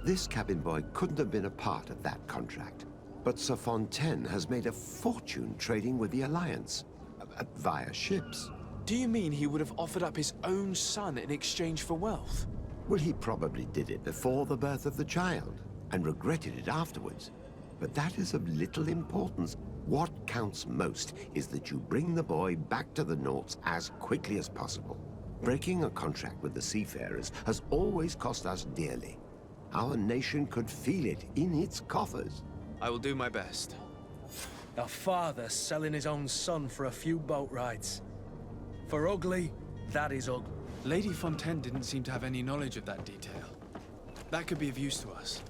This cabin boy couldn't have been a part of that contract. But Sir Fontaine has made a fortune trading with the Alliance, via ships. Do you mean he would have offered up his own son in exchange for wealth? Well, he probably did it before the birth of the child, and regretted it afterwards. But that is of little importance. What counts most is that you bring the boy back to the Nords as quickly as possible. Breaking a contract with the seafarers has always cost us dearly. Our nation could feel it in its coffers. I will do my best. A father selling his own son for a few boat rides. For ugly, that is ugly. Lady Fontaine didn't seem to have any knowledge of that detail. That could be of use to us.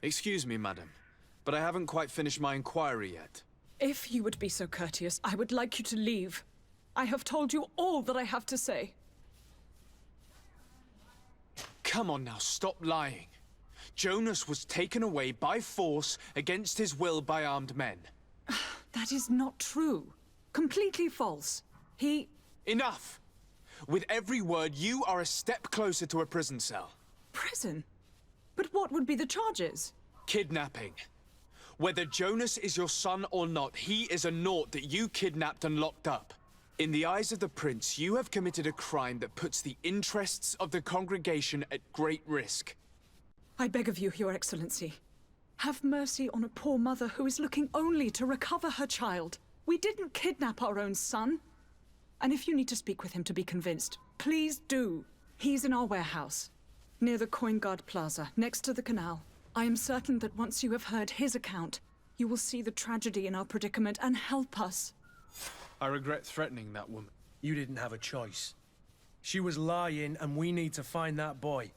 Excuse me, madam, but I haven't quite finished my inquiry yet. If you would be so courteous, I would like you to leave. I have told you all that I have to say. Come on now, stop lying. Jonas was taken away by force against his will by armed men. That is not true. Completely false. He... Enough! With every word, you are a step closer to a prison cell. Prison? But what would be the charges? Kidnapping. Whether Jonas is your son or not, he is a Nort that you kidnapped and locked up. In the eyes of the Prince, you have committed a crime that puts the interests of the congregation at great risk. I beg of you, Your Excellency. Have mercy on a poor mother who is looking only to recover her child. We didn't kidnap our own son. And if you need to speak with him to be convinced, please do. He's in our warehouse, near the Coin Guard Plaza, next to the canal. I am certain that once you have heard his account, you will see the tragedy in our predicament and help us. I regret threatening that woman. You didn't have a choice. She was lying, and we need to find that boy.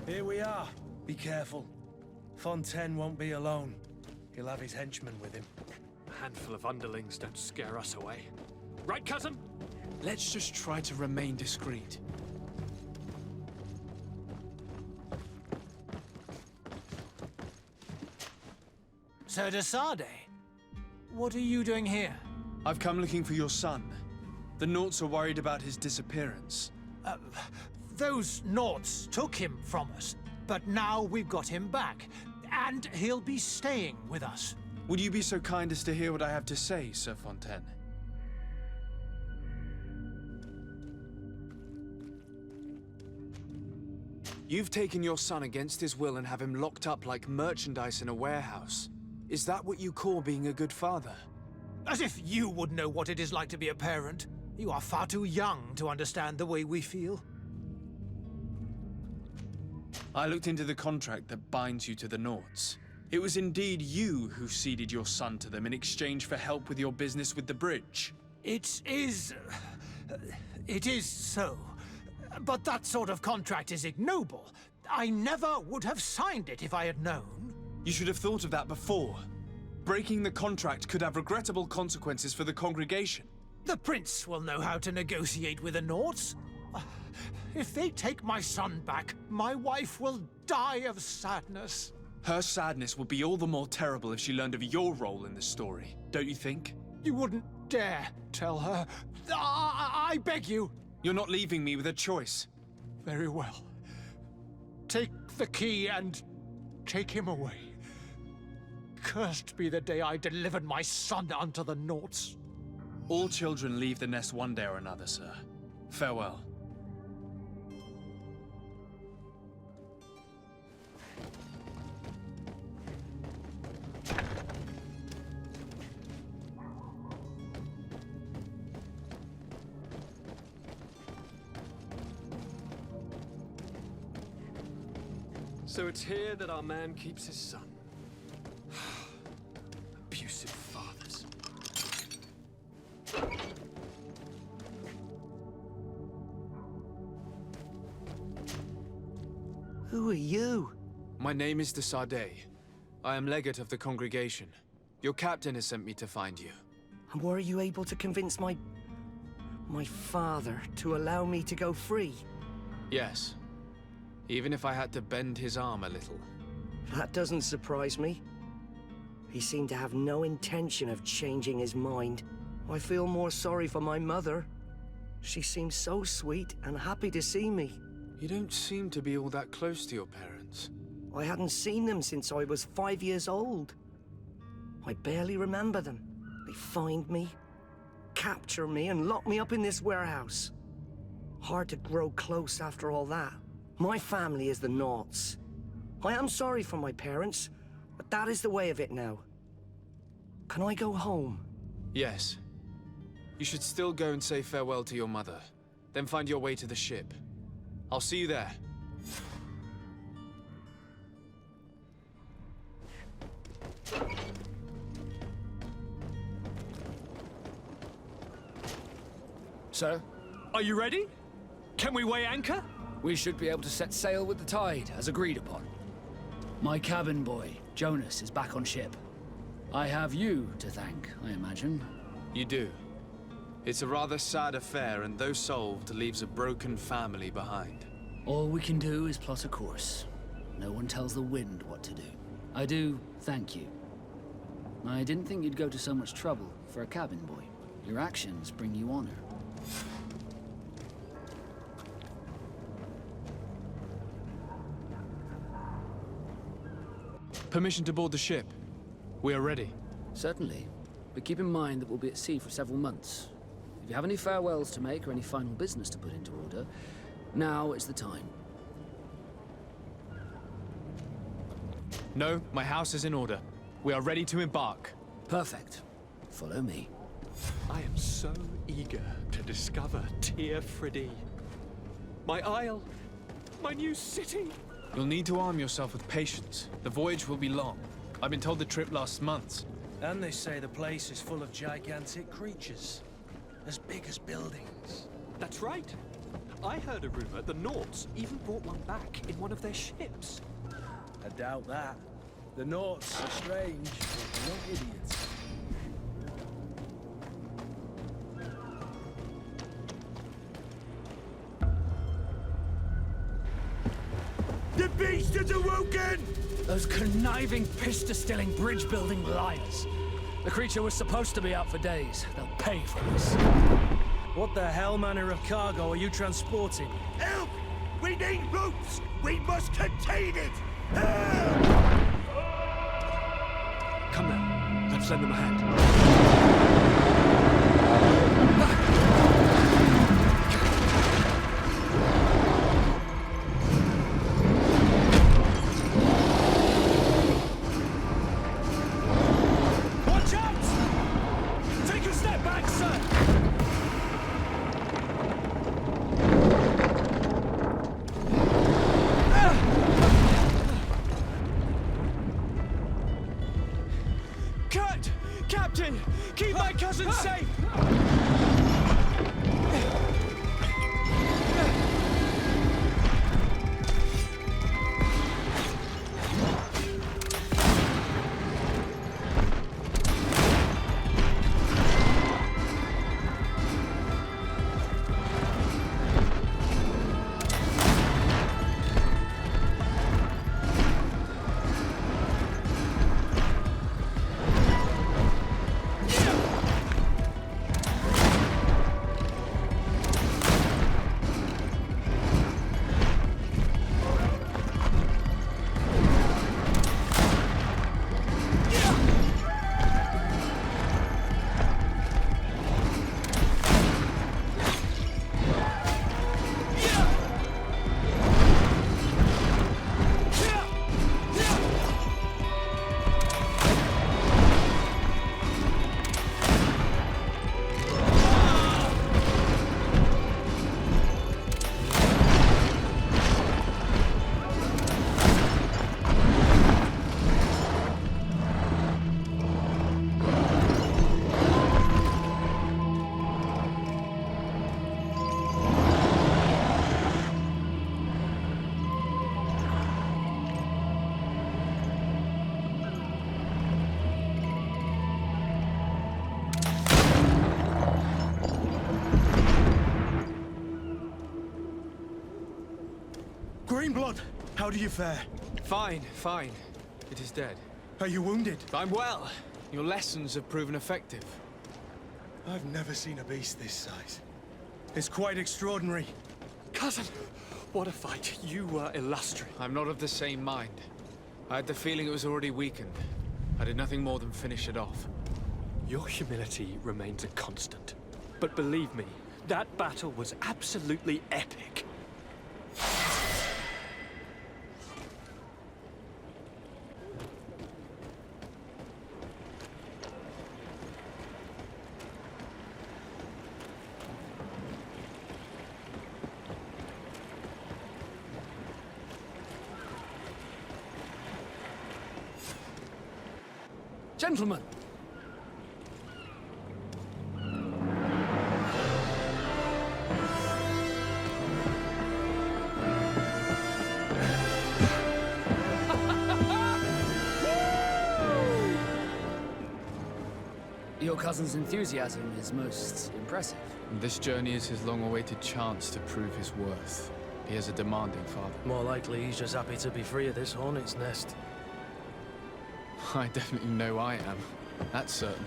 Here we are. Be careful. Fontaine won't be alone. He'll have his henchmen with him. A handful of underlings don't scare us away. Right, cousin? Let's just try to remain discreet. Sir de Sade, what are you doing here? I've come looking for your son. The Norts are worried about his disappearance. Those Norts took him from us, but now we've got him back. And he'll be staying with us. Would you be so kind as to hear what I have to say, Sir Fontaine? You've taken your son against his will and have him locked up like merchandise in a warehouse. Is that what you call being a good father? As if you would know what it is like to be a parent. You are far too young to understand the way we feel. I looked into the contract that binds you to the Nords. It was indeed you who ceded your son to them in exchange for help with your business with the bridge. It is so. But that sort of contract is ignoble. I never would have signed it if I had known. You should have thought of that before. Breaking the contract could have regrettable consequences for the congregation. The prince will know how to negotiate with the Nords. If they take my son back, my wife will die of sadness. Her sadness would be all the more terrible if she learned of your role in the story, don't you think? You wouldn't dare tell her. I beg you. You're not leaving me with a choice. Very well. Take the key and take him away. Cursed be the day I delivered my son unto the Nords. All children leave the nest one day or another, sir. Farewell. So it's here that our man keeps his son. Abusive fathers. Who are you? My name is de Sade. I am legate of the congregation. Your captain has sent me to find you. And were you able to convince my father to allow me to go free? Yes. Even if I had to bend his arm a little. That doesn't surprise me. He seemed to have no intention of changing his mind. I feel more sorry for my mother. She seemed so sweet and happy to see me. You don't seem to be all that close to your parents. I hadn't seen them since I was 5 years old. I barely remember them. They find me, capture me, and lock me up in this warehouse. Hard to grow close after all that. My family is the Nords. I am sorry for my parents, but that is the way of it now. Can I go home? Yes. You should still go and say farewell to your mother. Then find your way to the ship. I'll see you there. Sir? Are you ready? Can we weigh anchor? We should be able to set sail with the tide, as agreed upon. My cabin boy, Jonas, is back on ship. I have you to thank, I imagine. You do. It's a rather sad affair, and though solved, leaves a broken family behind. All we can do is plot a course. No one tells the wind what to do. I do thank you. I didn't think you'd go to so much trouble for a cabin boy. Your actions bring you honor. Permission to board the ship. We are ready. Certainly. But keep in mind that we'll be at sea for several months. If you have any farewells to make or any final business to put into order, now is the time. No, my house is in order. We are ready to embark. Perfect. Follow me. I am so eager to discover Teer Fradee. My isle, my new city. You'll need to arm yourself with patience. The voyage will be long. I've been told the trip lasts months. And they say the place is full of gigantic creatures. As big as buildings. That's right. I heard a rumor the Nords even brought one back in one of their ships. I doubt that. The Nords are strange, but they're not idiots. The beast is awoken! Those conniving, piss-distilling, bridge-building liars. The creature was supposed to be out for days. They'll pay for this. What the hell manner of cargo are you transporting? Help! We need ropes! We must contain it! Help! Let's lend them a hand. Watch out! Take a step back, sir! Cut! Captain! Keep my cousin safe! Greenblood, how do you fare? Fine, fine. It is dead. Are you wounded? I'm well. Your lessons have proven effective. I've never seen a beast this size. It's quite extraordinary. Cousin, what a fight. You were illustrious. I'm not of the same mind. I had the feeling it was already weakened. I did nothing more than finish it off. Your humility remains a constant. But believe me, that battle was absolutely epic. Gentlemen! Your cousin's enthusiasm is most impressive. This journey is his long-awaited chance to prove his worth. He has a demanding father. More likely he's just happy to be free of this hornet's nest. I definitely know I am. That's certain.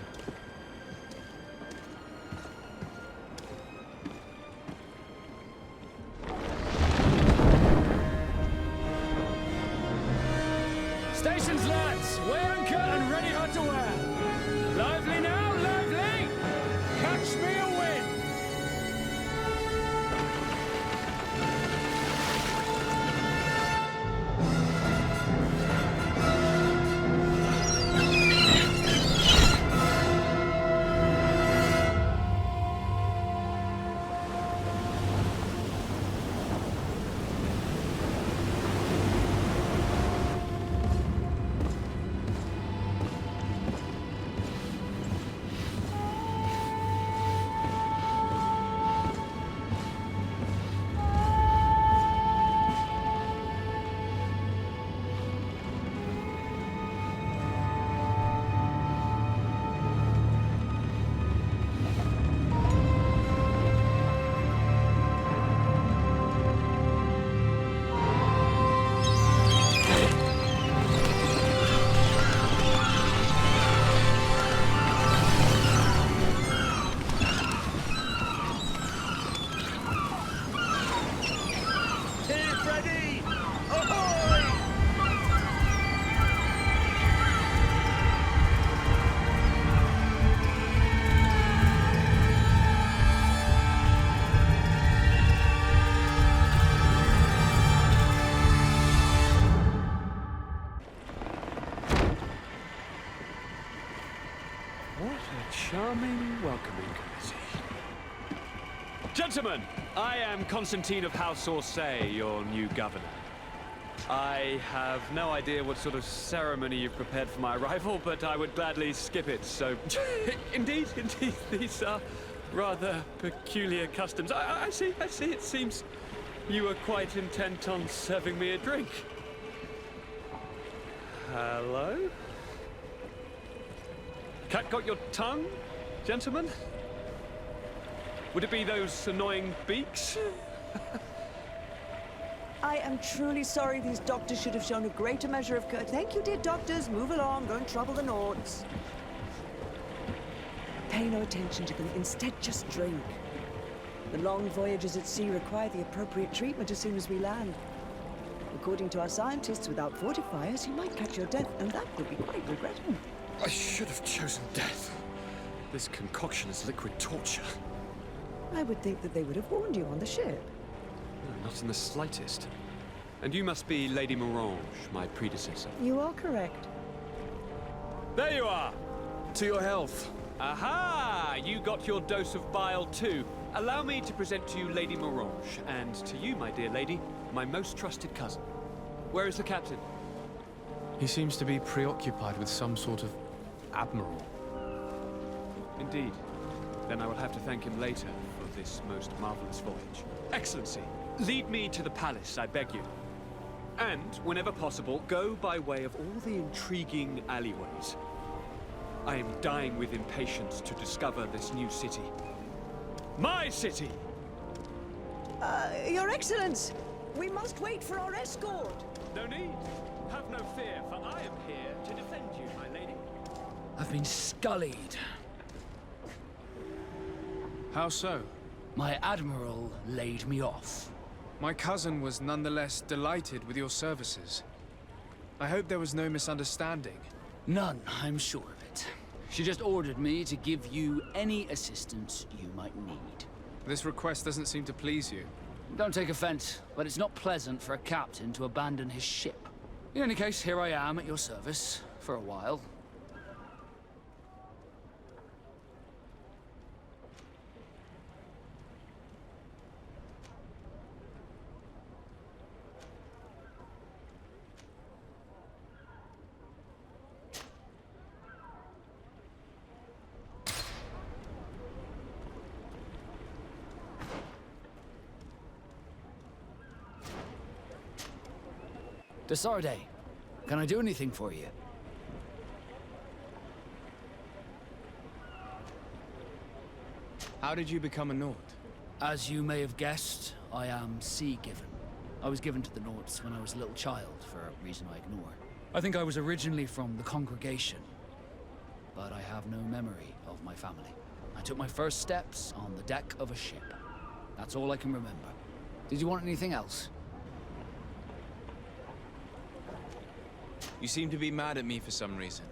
Stations, lads! Weigh anchor and ready hard to wear! Lively now, lively! Catch me a wind! A charming welcoming committee. Gentlemen, I am Constantin of House Orsay, your new governor. I have no idea what sort of ceremony you've prepared for my arrival, but I would gladly skip it, so... Indeed, these are rather peculiar customs. I see, it seems you are quite intent on serving me a drink. Hello? Cat got your tongue, gentlemen? Would it be those annoying beaks? I am truly sorry these doctors should have shown a greater measure of courtesy. Thank you, dear doctors. Move along, don't trouble the Nords. Pay no attention to them. Instead, just drink. The long voyages at sea require the appropriate treatment as soon as we land. According to our scientists, without fortifiers, you might catch your death, and that would be quite regrettable. I should have chosen death. This concoction is liquid torture. I would think that they would have warned you on the ship. No, not in the slightest. And you must be Lady Morange, my predecessor. You are correct. There you are! To your health. Aha! You got your dose of bile too. Allow me to present to you Lady Morange, and to you, my dear lady, my most trusted cousin. Where is the captain? He seems to be preoccupied with some sort of admiral. Indeed. Then I will have to thank him later for this most marvelous voyage. Excellency, lead me to the palace, I beg you. And, whenever possible, go by way of all the intriguing alleyways. I am dying with impatience to discover this new city. My city! Your Excellence! We must wait for our escort! No need. Have no fear, for I am here to defend you, my lady. I've been scullied. How so? My admiral laid me off. My cousin was nonetheless delighted with your services. I hope there was no misunderstanding. None, I'm sure of it. She just ordered me to give you any assistance you might need. This request doesn't seem to please you. Don't take offense, but it's not pleasant for a captain to abandon his ship. In any case, here I am at your service, for a while. Desarde, can I do anything for you? How did you become a Nord? As you may have guessed, I am sea-given. I was given to the Nords when I was a little child, for a reason I ignore. I think I was originally from the congregation, but I have no memory of my family. I took my first steps on the deck of a ship. That's all I can remember. Did you want anything else? You seem to be mad at me for some reason.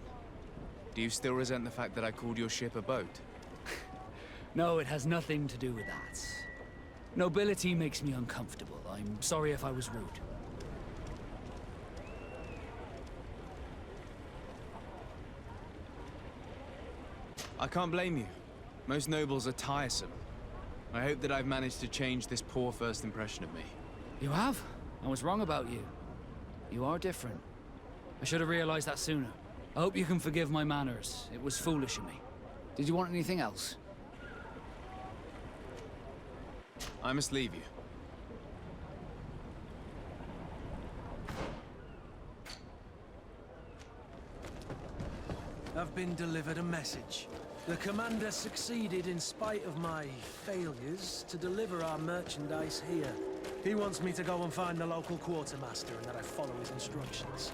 Do you still resent the fact that I called your ship a boat? No, it has nothing to do with that. Nobility makes me uncomfortable. I'm sorry if I was rude. I can't blame you. Most nobles are tiresome. I hope that I've managed to change this poor first impression of me. You have? I was wrong about you. You are different. I should have realized that sooner. I hope you can forgive my manners. It was foolish of me. Did you want anything else? I must leave you. I've been delivered a message. The commander succeeded in spite of my failures to deliver our merchandise here. He wants me to go and find the local quartermaster and that I follow his instructions.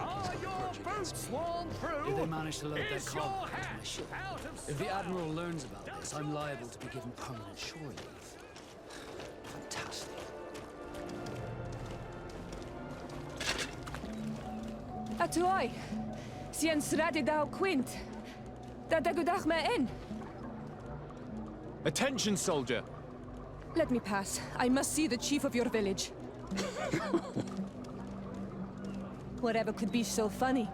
Are your boots worn through? If they manage to load their Is cargo your onto hat my ship. out of If the style? Admiral learns about this, I'm liable to be given permanent shore leave. Fantastic. Atuai, sien sradi dau quint. Da dagudach me in. Attention, soldier! Let me pass. I must see the chief of your village. Whatever could be so funny?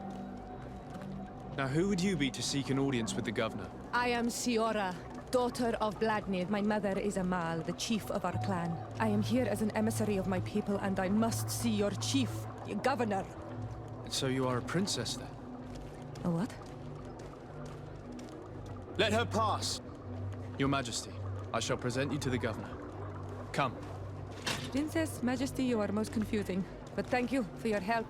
Now who would you be to seek an audience with the governor? I am Siora, daughter of Vladnid. My mother is Amal, the chief of our clan. I am here as an emissary of my people, and I must see your chief, your governor. So you are a princess then? A what? Let her pass! Your Majesty, I shall present you to the governor. Come. Princess, Majesty, you are most confusing. But thank you for your help.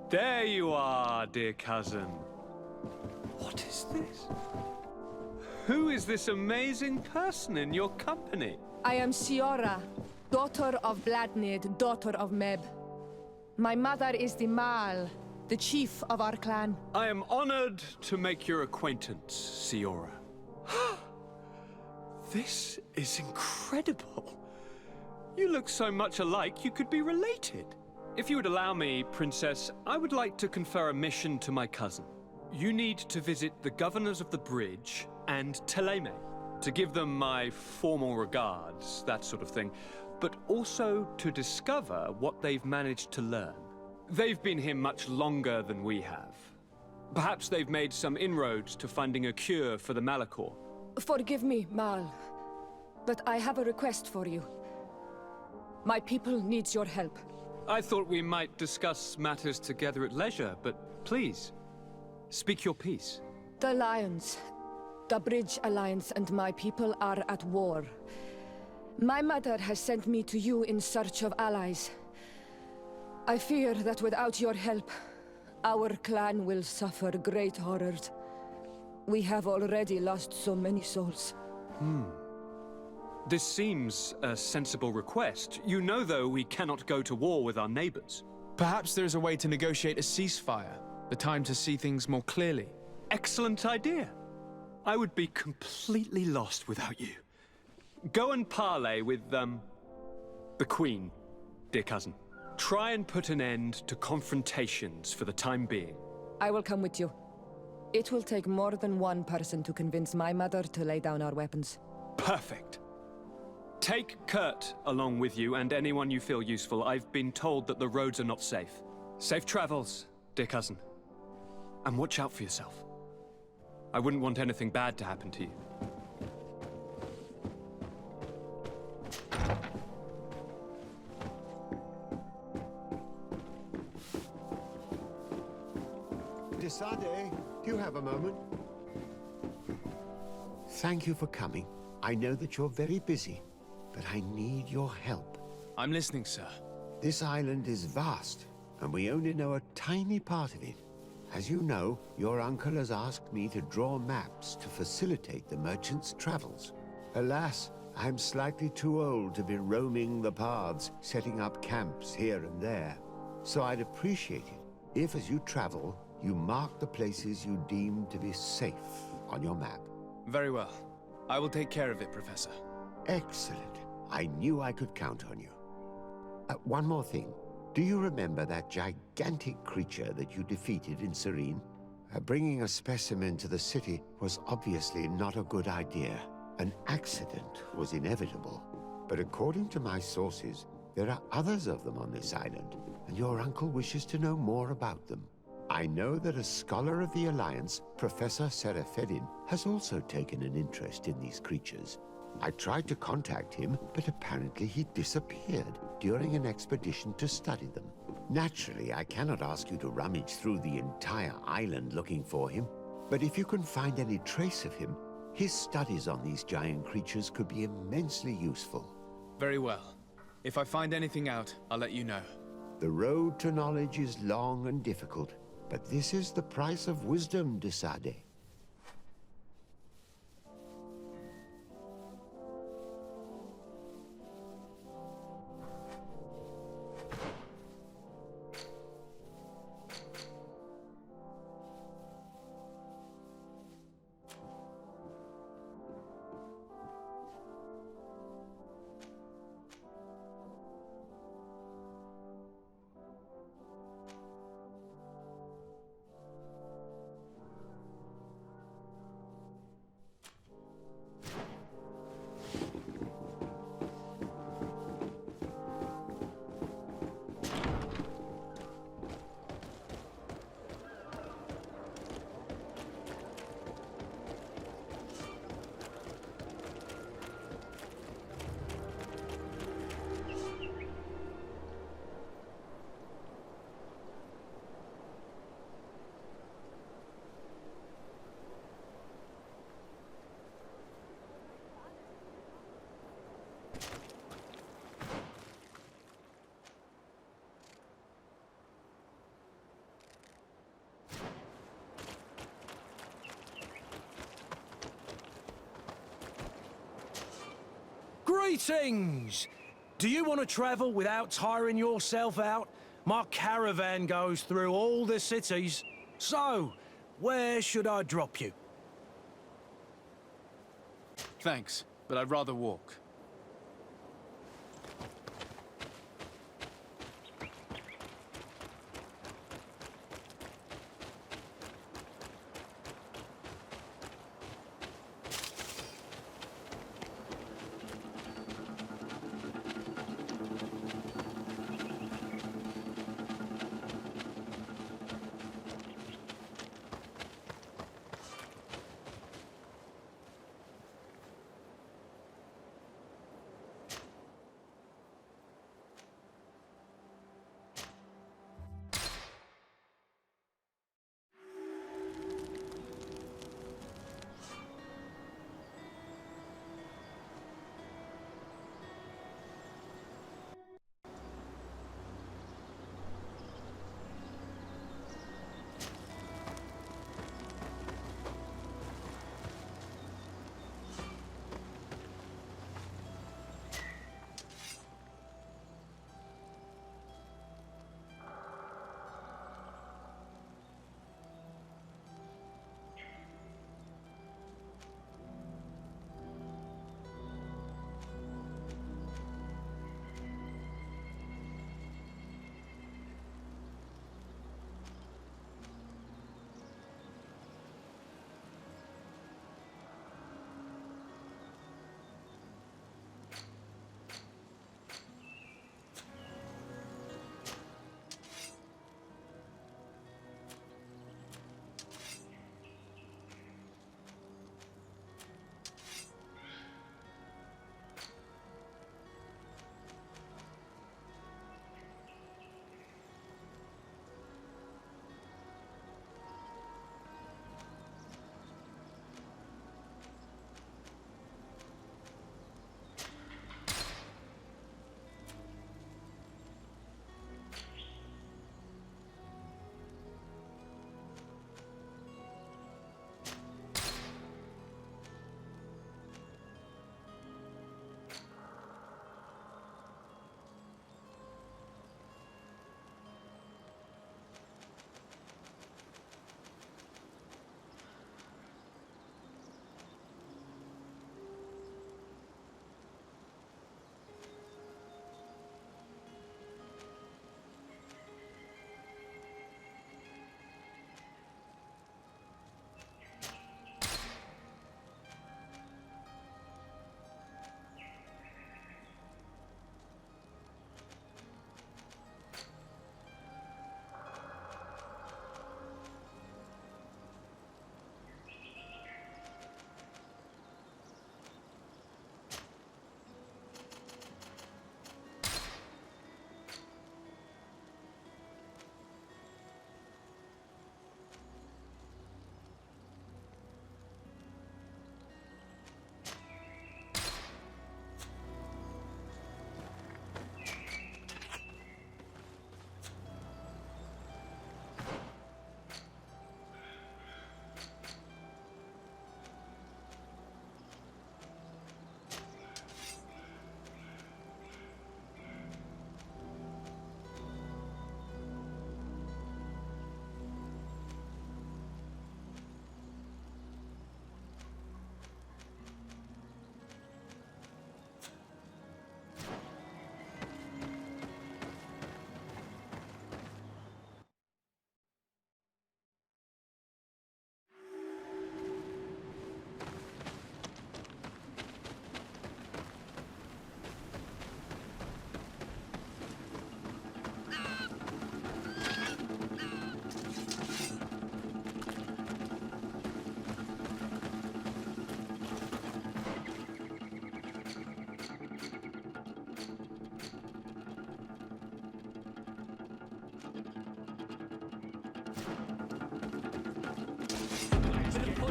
There you are, dear cousin. What is this? Who is this amazing person in your company? I am Siora, daughter of Vladnid, daughter of Meb. My mother is the Mal, the chief of our clan. I am honored to make your acquaintance, Siora. This is incredible. You look so much alike you could be related. If you would allow me, Princess, I would like to confer a mission to my cousin. You need to visit the governors of the bridge and Teleme, to give them my formal regards, that sort of thing, but also to discover what they've managed to learn. They've been here much longer than we have. Perhaps they've made some inroads to finding a cure for the Malachor. Forgive me, Mal, but I have a request for you. My people needs your help. I thought we might discuss matters together at leisure, but please, speak your piece. The Alliance, the Bridge Alliance and my people are at war. My mother has sent me to you in search of allies. I fear that without your help, our clan will suffer great horrors. We have already lost so many souls. This seems a sensible request. You know, though, we cannot go to war with our neighbors. Perhaps there is a way to negotiate a ceasefire. The time to see things more clearly. Excellent idea. I would be completely lost without you. Go and parley with, the Queen, dear cousin. Try and put an end to confrontations for the time being. I will come with you. It will take more than one person to convince my mother to lay down our weapons. Perfect. Take Kurt along with you and anyone you feel useful. I've been told that the roads are not safe. Safe travels, dear cousin. And watch out for yourself. I wouldn't want anything bad to happen to you. Desade, do you have a moment? Thank you for coming. I know that you're very busy, but I need your help. I'm listening, sir. This island is vast, and we only know a tiny part of it. As you know, your uncle has asked me to draw maps to facilitate the merchant's travels. Alas, I'm slightly too old to be roaming the paths, setting up camps here and there. So I'd appreciate it if, as you travel, you mark the places you deem to be safe on your map. Very well. I will take care of it, Professor. Excellent. I knew I could count on you. One more thing. Do you remember that gigantic creature that you defeated in Serene? Bringing a specimen to the city was obviously not a good idea. An accident was inevitable. But according to my sources, there are others of them on this island, and your uncle wishes to know more about them. I know that a scholar of the Alliance, Professor Serafedin, has also taken an interest in these creatures. I tried to contact him, but apparently he disappeared during an expedition to study them. Naturally, I cannot ask you to rummage through the entire island looking for him, but if you can find any trace of him, his studies on these giant creatures could be immensely useful. Very well. If I find anything out, I'll let you know. The road to knowledge is long and difficult, But this is the price of wisdom, de Sade. Greetings! Do you want to travel without tiring yourself out? My caravan goes through all the cities. So, where should I drop you? Thanks, but I'd rather walk.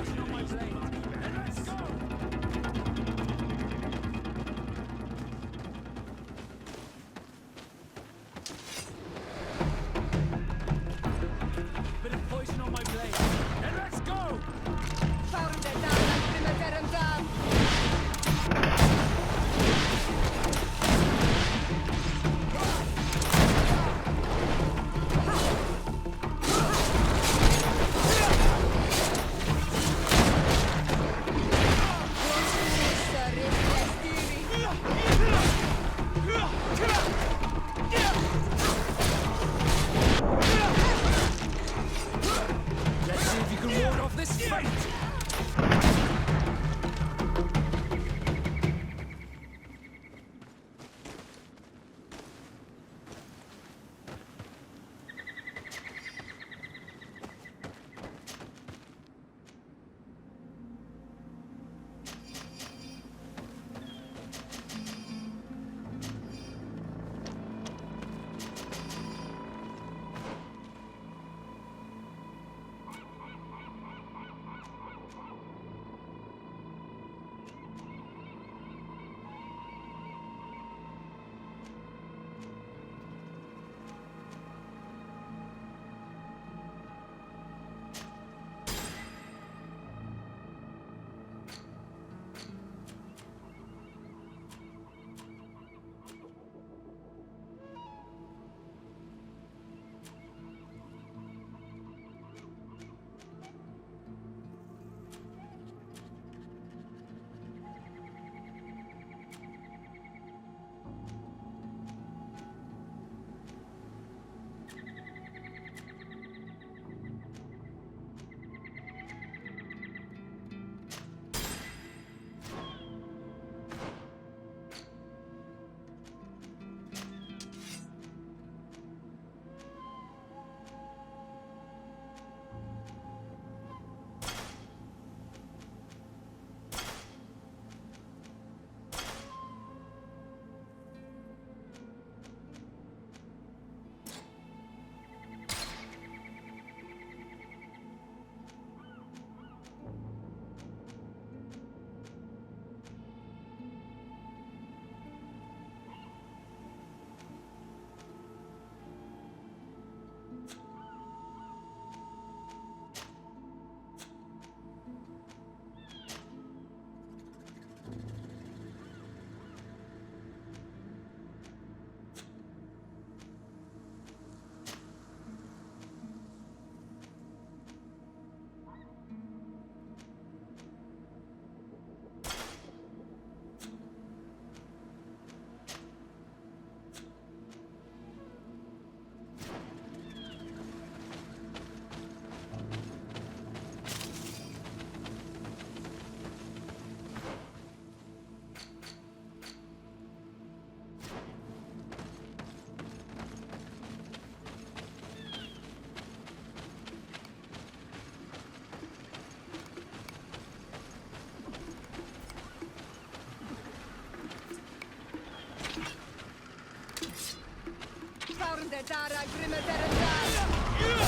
poison on my blade. Then let's go! Bit of poison on my blade. Then let's go! Let's see if you can ward off this fate!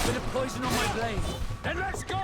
Bit of poison on my blade. Then let's go!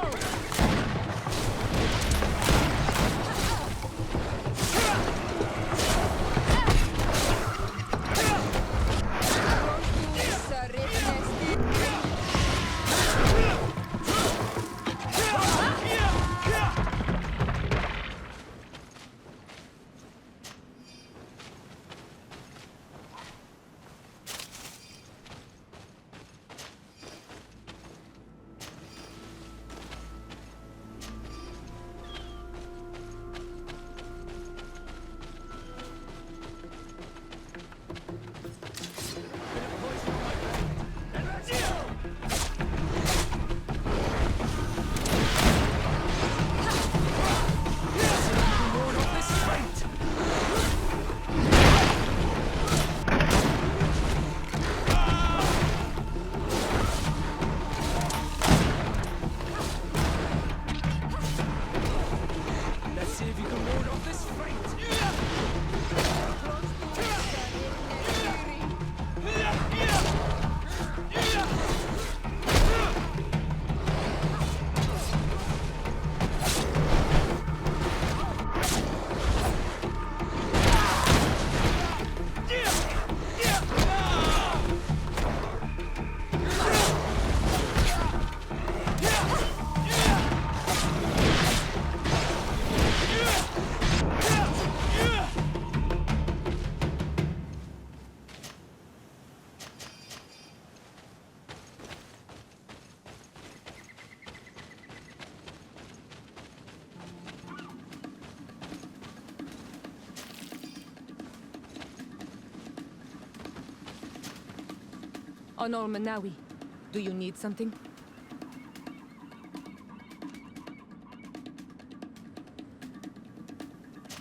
Anol Manawi, do you need something?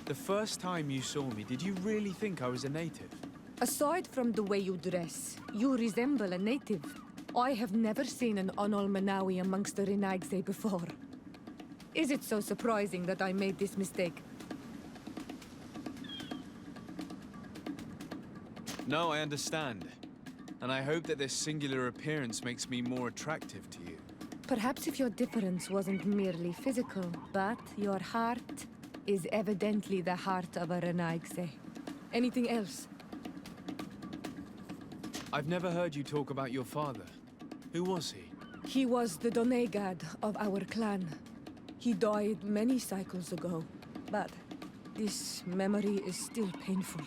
The first time you saw me, did you really think I was a native? Aside from the way you dress, you resemble a native. I have never seen an Anol Manawi amongst the Renaigse before. Is it so surprising that I made this mistake? No, I understand. And I hope that this singular appearance makes me more attractive to you. Perhaps if your difference wasn't merely physical, but your heart is evidently the heart of a Renaigse. Anything else? I've never heard you talk about your father. Who was he? He was the Donegad of our clan. He died many cycles ago, but this memory is still painful.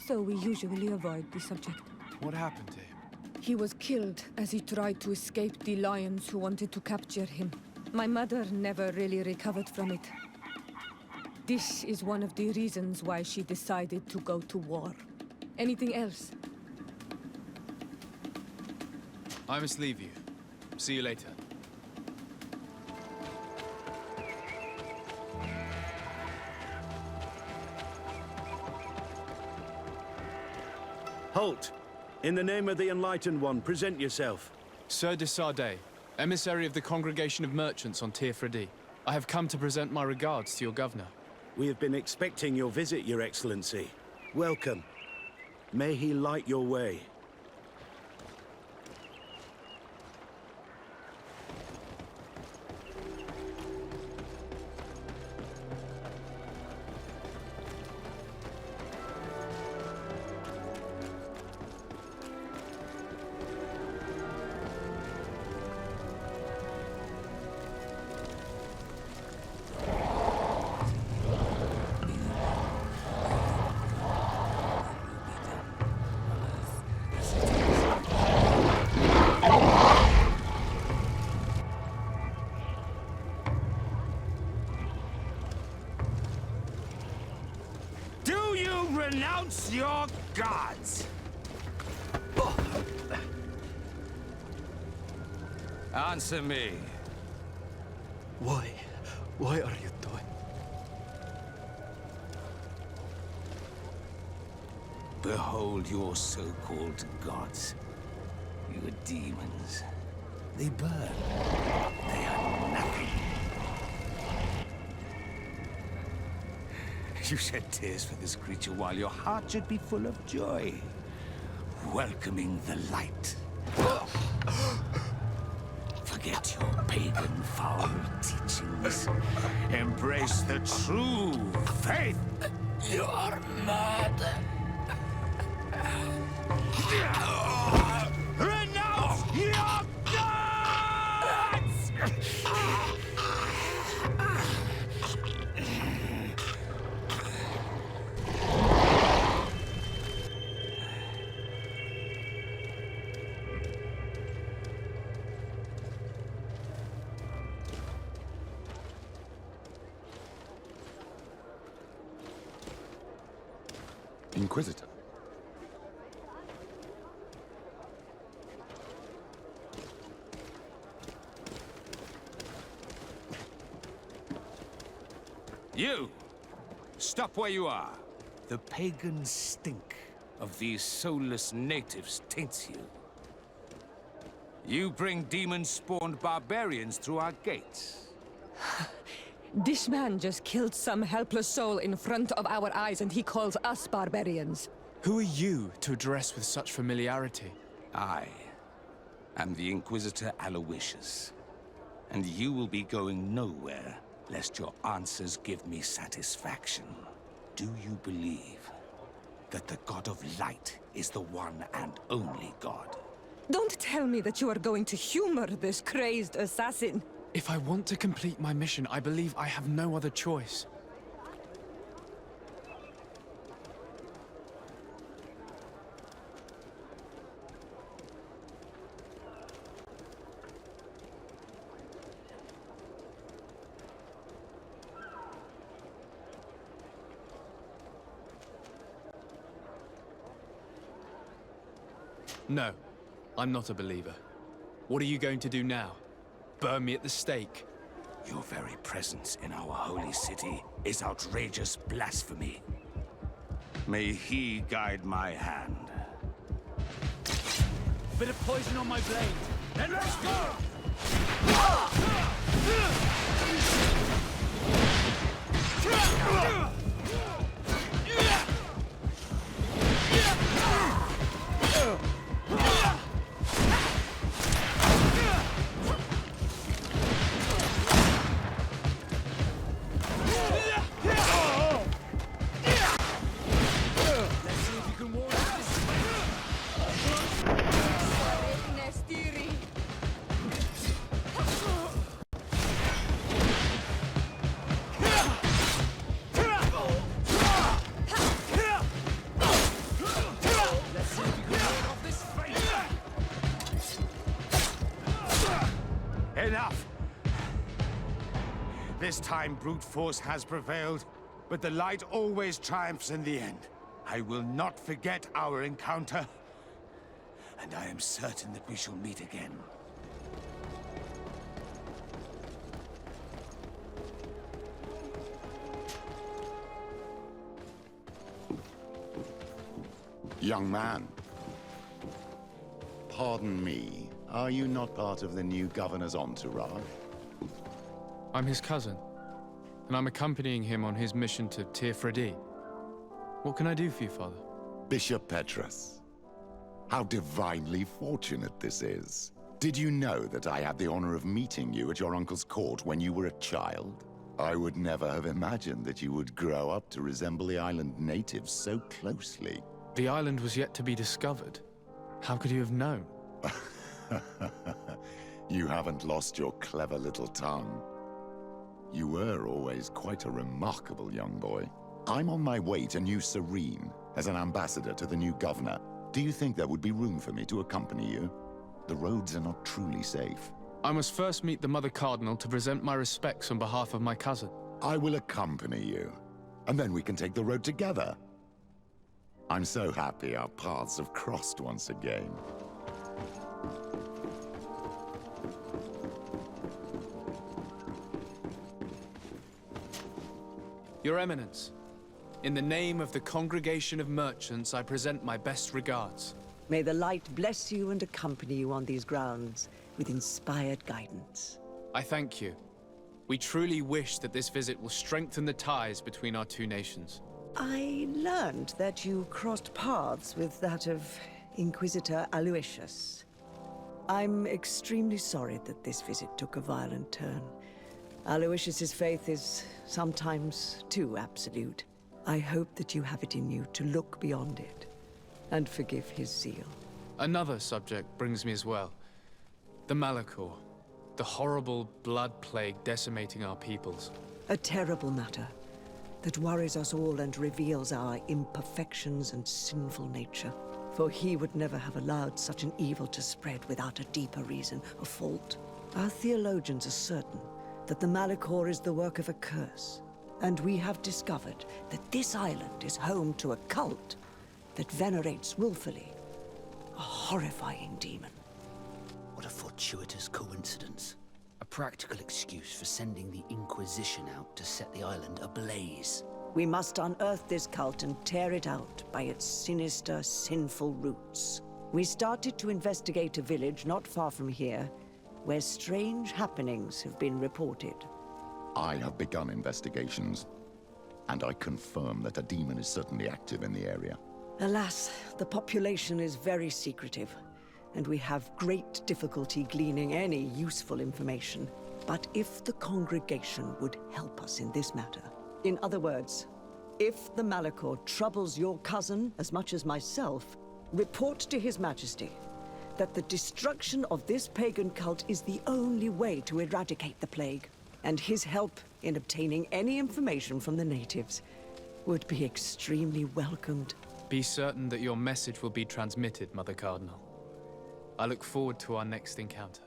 So we usually avoid the subject. What happened to him? He was killed as he tried to escape the lions who wanted to capture him. My mother never really recovered from it. This is one of the reasons why she decided to go to war. Anything else? I must leave you. See you later. Halt! In the name of the Enlightened One, present yourself. Sir de Sade, emissary of the Congregation of Merchants on Teer Fradee. I have come to present my regards to your governor. We have been expecting your visit, Your Excellency. Welcome. May he light your way. Renounce your gods! Answer me. Why are you doing? Behold your so-called gods. Your demons. They burn. They are nothing. You shed tears for this creature while your heart should be full of joy. Welcoming the light. Forget your pagan foul teachings. Embrace the true faith. You are mad. Renounce your gods! Inquisitor. You! Stop where you are. The pagan stink of these soulless natives taints you. You bring demon-spawned barbarians through our gates. This man just killed some helpless soul in front of our eyes, and he calls us barbarians. Who are you to address with such familiarity? I am the Inquisitor Aloysius, and you will be going nowhere lest your answers give me satisfaction. Do you believe that the God of Light is the one and only God? Don't tell me that you are going to humor this crazed assassin. If I want to complete my mission, I believe I have no other choice. No. I'm not a believer. What are you going to do now? Burn me at the stake? Your very presence in our holy city is outrageous blasphemy. May he guide my hand. Bit of poison on my blade. Then let's go! Enough! This time brute force has prevailed, but the light always triumphs in the end. I will not forget our encounter, and I am certain that we shall meet again. Young man, pardon me, are you not part of the new governor's entourage? I'm his cousin, and I'm accompanying him on his mission to Teer Fradee. What can I do for you, Father? Bishop Petrus, how divinely fortunate this is. Did you know that I had the honor of meeting you at your uncle's court when you were a child? I would never have imagined that you would grow up to resemble the island natives so closely. The island was yet to be discovered. How could you have known? You haven't lost your clever little tongue. You were always quite a remarkable young boy. I'm on my way to New Serene as an ambassador to the new governor. Do you think there would be room for me to accompany you? The roads are not truly safe. I must first meet the Mother Cardinal to present my respects on behalf of my cousin. I will accompany you, and then we can take the road together. I'm so happy our paths have crossed once again. Your Eminence, in the name of the Congregation of Merchants, I present my best regards. May the light bless you and accompany you on these grounds with inspired guidance. I thank you. We truly wish that this visit will strengthen the ties between our two nations. I learned that you crossed paths with that of Inquisitor Aloysius. I'm extremely sorry that this visit took a violent turn. Aloysius's faith is sometimes too absolute. I hope that you have it in you to look beyond it and forgive his zeal. Another subject brings me as well. The Malachor. The horrible blood plague decimating our peoples. A terrible matter that worries us all and reveals our imperfections and sinful nature. For he would never have allowed such an evil to spread without a deeper reason, a fault. Our theologians are certain that the Malachor is the work of a curse, and we have discovered that this island is home to a cult that venerates willfully a horrifying demon. What a fortuitous coincidence. A practical excuse for sending the Inquisition out to set the island ablaze. We must unearth this cult and tear it out by its sinister, sinful roots. We started to investigate a village not far from here, where strange happenings have been reported. I have begun investigations, and I confirm that a demon is certainly active in the area. Alas, the population is very secretive, and we have great difficulty gleaning any useful information. But if the congregation would help us in this matter, in other words, if the Malachor troubles your cousin as much as myself, report to His Majesty that the destruction of this pagan cult is the only way to eradicate the plague, and his help in obtaining any information from the natives would be extremely welcomed. Be certain that your message will be transmitted, Mother Cardinal. I look forward to our next encounter.